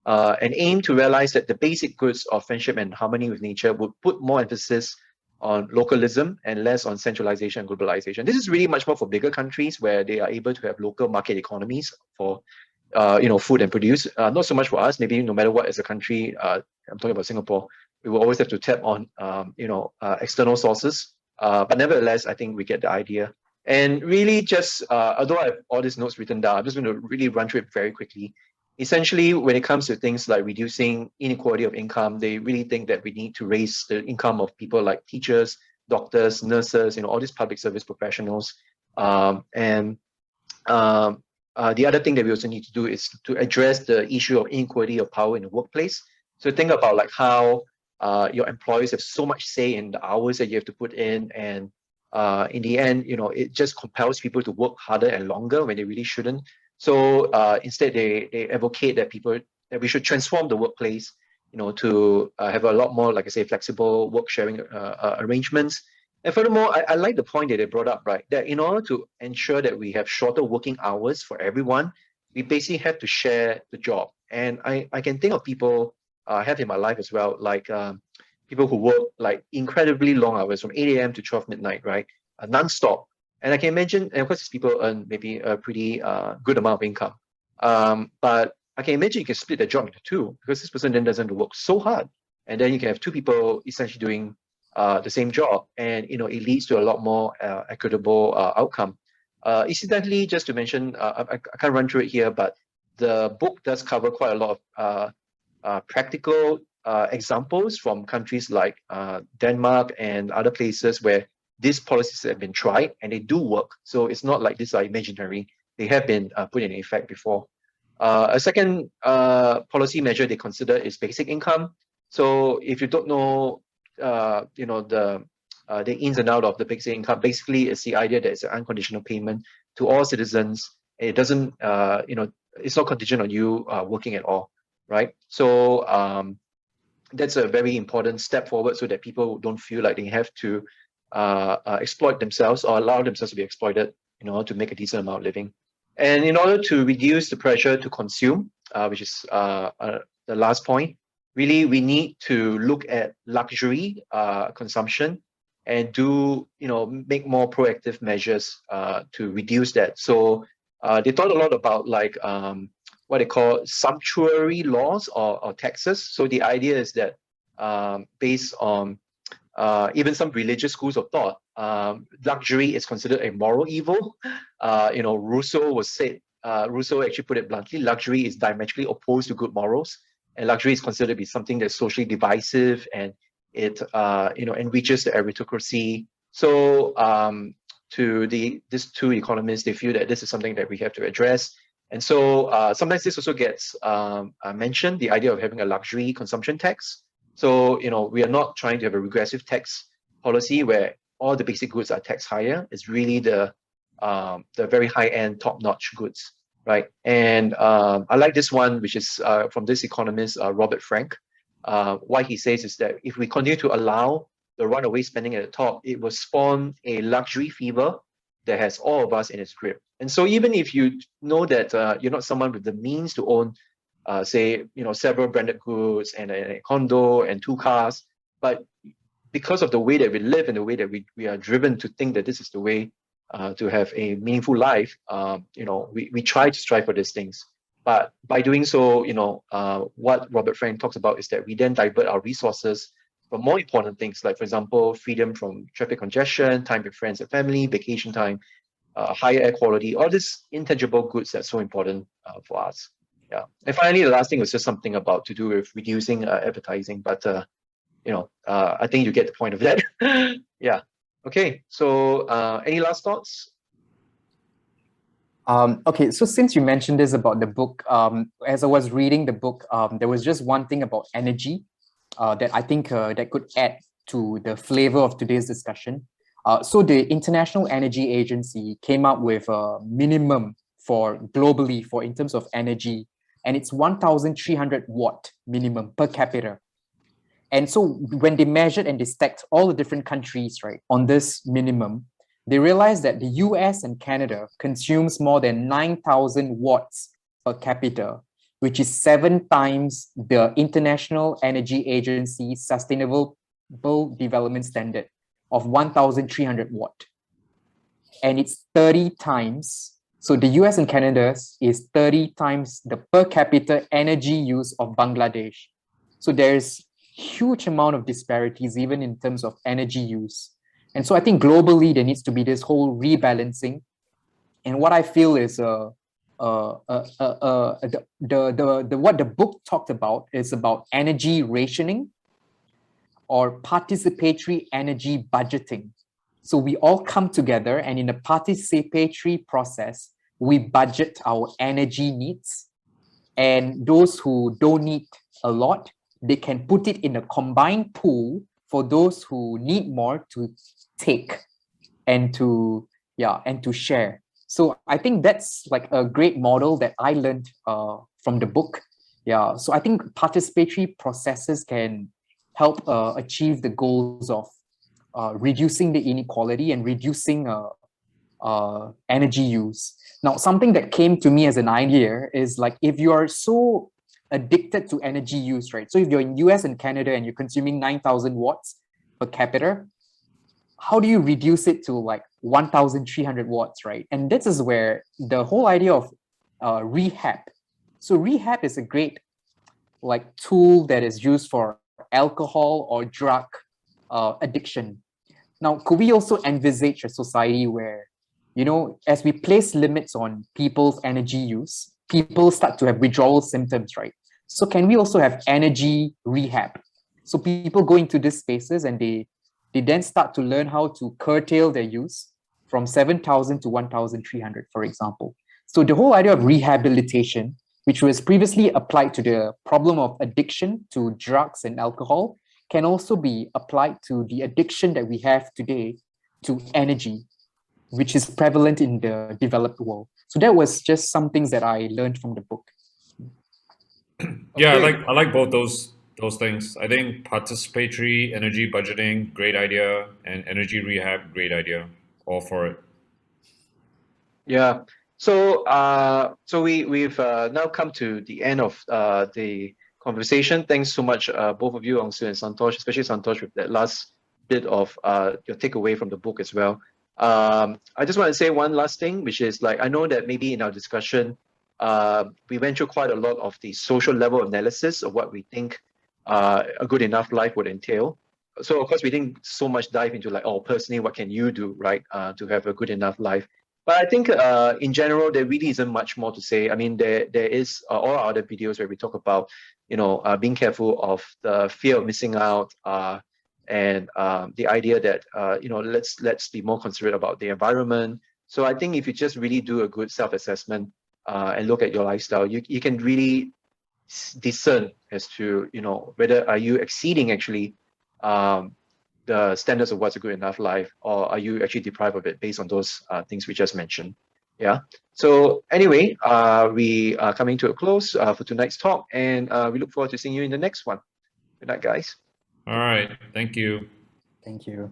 And aim to realize that the basic goods of friendship and harmony with nature would put more emphasis on localism and less on centralization and globalization. This is really much more for bigger countries where they are able to have local market economies for food and produce. Not so much for us. Maybe no matter what, as a country, I'm talking about Singapore, we will always have to tap on external sources. But nevertheless, I think we get the idea. And really, just although I have all these notes written down, I'm just going to really run through it very quickly. Essentially, when it comes to things like reducing inequality of income, they really think that we need to raise the income of people like teachers, doctors, nurses, all these public service professionals. The other thing that we also need to do is to address the issue of inequality of power in the workplace. So think about like how your employees have so much say in the hours that you have to put in, and in the end, it just compels people to work harder and longer when they really shouldn't. So instead, they advocate that we should transform the workplace, to have a lot more, like I say, flexible work sharing arrangements. And furthermore, I like the point that they brought up, right? That in order to ensure that we have shorter working hours for everyone, we basically have to share the job. And I can think of people I have in my life as well, like people who work like incredibly long hours from 8 a.m. to 12 midnight, right? Non-stop. And I can imagine, and of course, these people earn maybe a pretty good amount of income. But I can imagine you can split the job into two, because this person then doesn't work so hard. And then you can have two people essentially doing the same job, and it leads to a lot more equitable outcome. Incidentally, just to mention, I can't run through it here, but the book does cover quite a lot of practical examples from countries like Denmark and other places where these policies have been tried and they do work. So it's not like these are imaginary. They have been put in effect before. A second policy measure they consider is basic income. So if you don't know, the ins and outs of the basic income, basically it's the idea that it's an unconditional payment to all citizens. It doesn't, it's not contingent on you working at all, right? So that's a very important step forward, so that people don't feel like they have to exploit themselves or allow themselves to be exploited in order to make a decent amount of living. And in order to reduce the pressure to consume, which is the last point, really we need to look at luxury consumption and make more proactive measures to reduce that. So they thought a lot about like what they call sumptuary laws or taxes. So the idea is that based on even some religious schools of thought, luxury is considered a moral evil. Rousseau actually put it bluntly, luxury is diametrically opposed to good morals, and luxury is considered to be something that's socially divisive, and it enriches the aristocracy. So these two economists, they feel that this is something that we have to address. And so sometimes this also gets mentioned, the idea of having a luxury consumption tax. So, we are not trying to have a regressive tax policy where all the basic goods are taxed higher. It's really the very high-end, top-notch goods, right? And I like this one, which is from this economist, Robert Frank. What he says is that if we continue to allow the runaway spending at the top, it will spawn a luxury fever that has all of us in its grip. And so even if you know that you're not someone with the means to own several branded goods and a condo and 2 cars, but because of the way that we live and the way that we are driven to think that this is the way to have a meaningful life, we try to strive for these things. But by doing so, what Robert Frank talks about is that we then divert our resources for more important things, like, for example, freedom from traffic congestion, time with friends and family, vacation time, higher air quality, all these intangible goods that's so important for us. Yeah. And finally, the last thing was just something about to do with reducing advertising, but I think you get the point of that. Yeah. Okay. So any last thoughts? Okay, so since you mentioned this about the book, as I was reading the book, there was just one thing about energy that I think that could add to the flavor of today's discussion. So the International Energy Agency came up with a minimum for globally in terms of energy, and it's 1,300 watt minimum per capita. And so when they measured and they stacked all the different countries, right, on this minimum, they realized that the US and Canada consumes more than 9,000 watts per capita, which is 7 times the International Energy Agency's Sustainable Development Standard of 1,300 watt. And it's 30 times, so the US and Canada's is 30 times the per capita energy use of Bangladesh. So there's huge amount of disparities even in terms of energy use. And so I think globally there needs to be this whole rebalancing. And what I feel is what the book talked about is about energy rationing or participatory energy budgeting. So we all come together, and in a participatory process, we budget our energy needs. And those who don't need a lot, they can put it in a combined pool for those who need more to take and to share. So I think that's like a great model that I learned from the book. Yeah. So I think participatory processes can help achieve the goals of reducing the inequality and reducing energy use. Now, something that came to me as an idea is like, if you are so addicted to energy use, right? So if you're in US and Canada and you're consuming 9,000 watts per capita, how do you reduce it to like 1,300 watts, right? And this is where the whole idea of rehab. So rehab is a great like tool that is used for alcohol or drug addiction. Now, could we also envisage a society where, as we place limits on people's energy use, people start to have withdrawal symptoms, right? So can we also have energy rehab? So people go into these spaces and they then start to learn how to curtail their use from 7,000 to 1,300, for example. So the whole idea of rehabilitation, which was previously applied to the problem of addiction to drugs and alcohol, can also be applied to the addiction that we have today to energy, which is prevalent in the developed world. So that was just some things that I learned from the book. Yeah, Okay. I like both those those things. I think participatory energy budgeting, great idea, and energy rehab, great idea. All for it. Yeah. So we've now come to the end of the conversation. Thanks so much, both of you, Unsu and Santosh, especially Santosh, with that last bit of your takeaway from the book as well. I just want to say one last thing, which is like, I know that maybe in our discussion, we went through quite a lot of the social level analysis of what we think a good enough life would entail. So of course we didn't so much dive into like, oh, personally, what can you do, right, to have a good enough life? But I think in general, there really isn't much more to say. I mean, there is all our other videos where we talk about, being careful of the fear of missing out, and the idea that let's be more considerate about the environment. So I think if you just really do a good self-assessment and look at your lifestyle, you can really discern as to whether are you exceeding actually the standards of what's a good enough life, or are you actually deprived of it based on those things we just mentioned? Yeah. So anyway, we are coming to a close for tonight's talk, and we look forward to seeing you in the next one. Good night, guys. All right. Thank you. Thank you.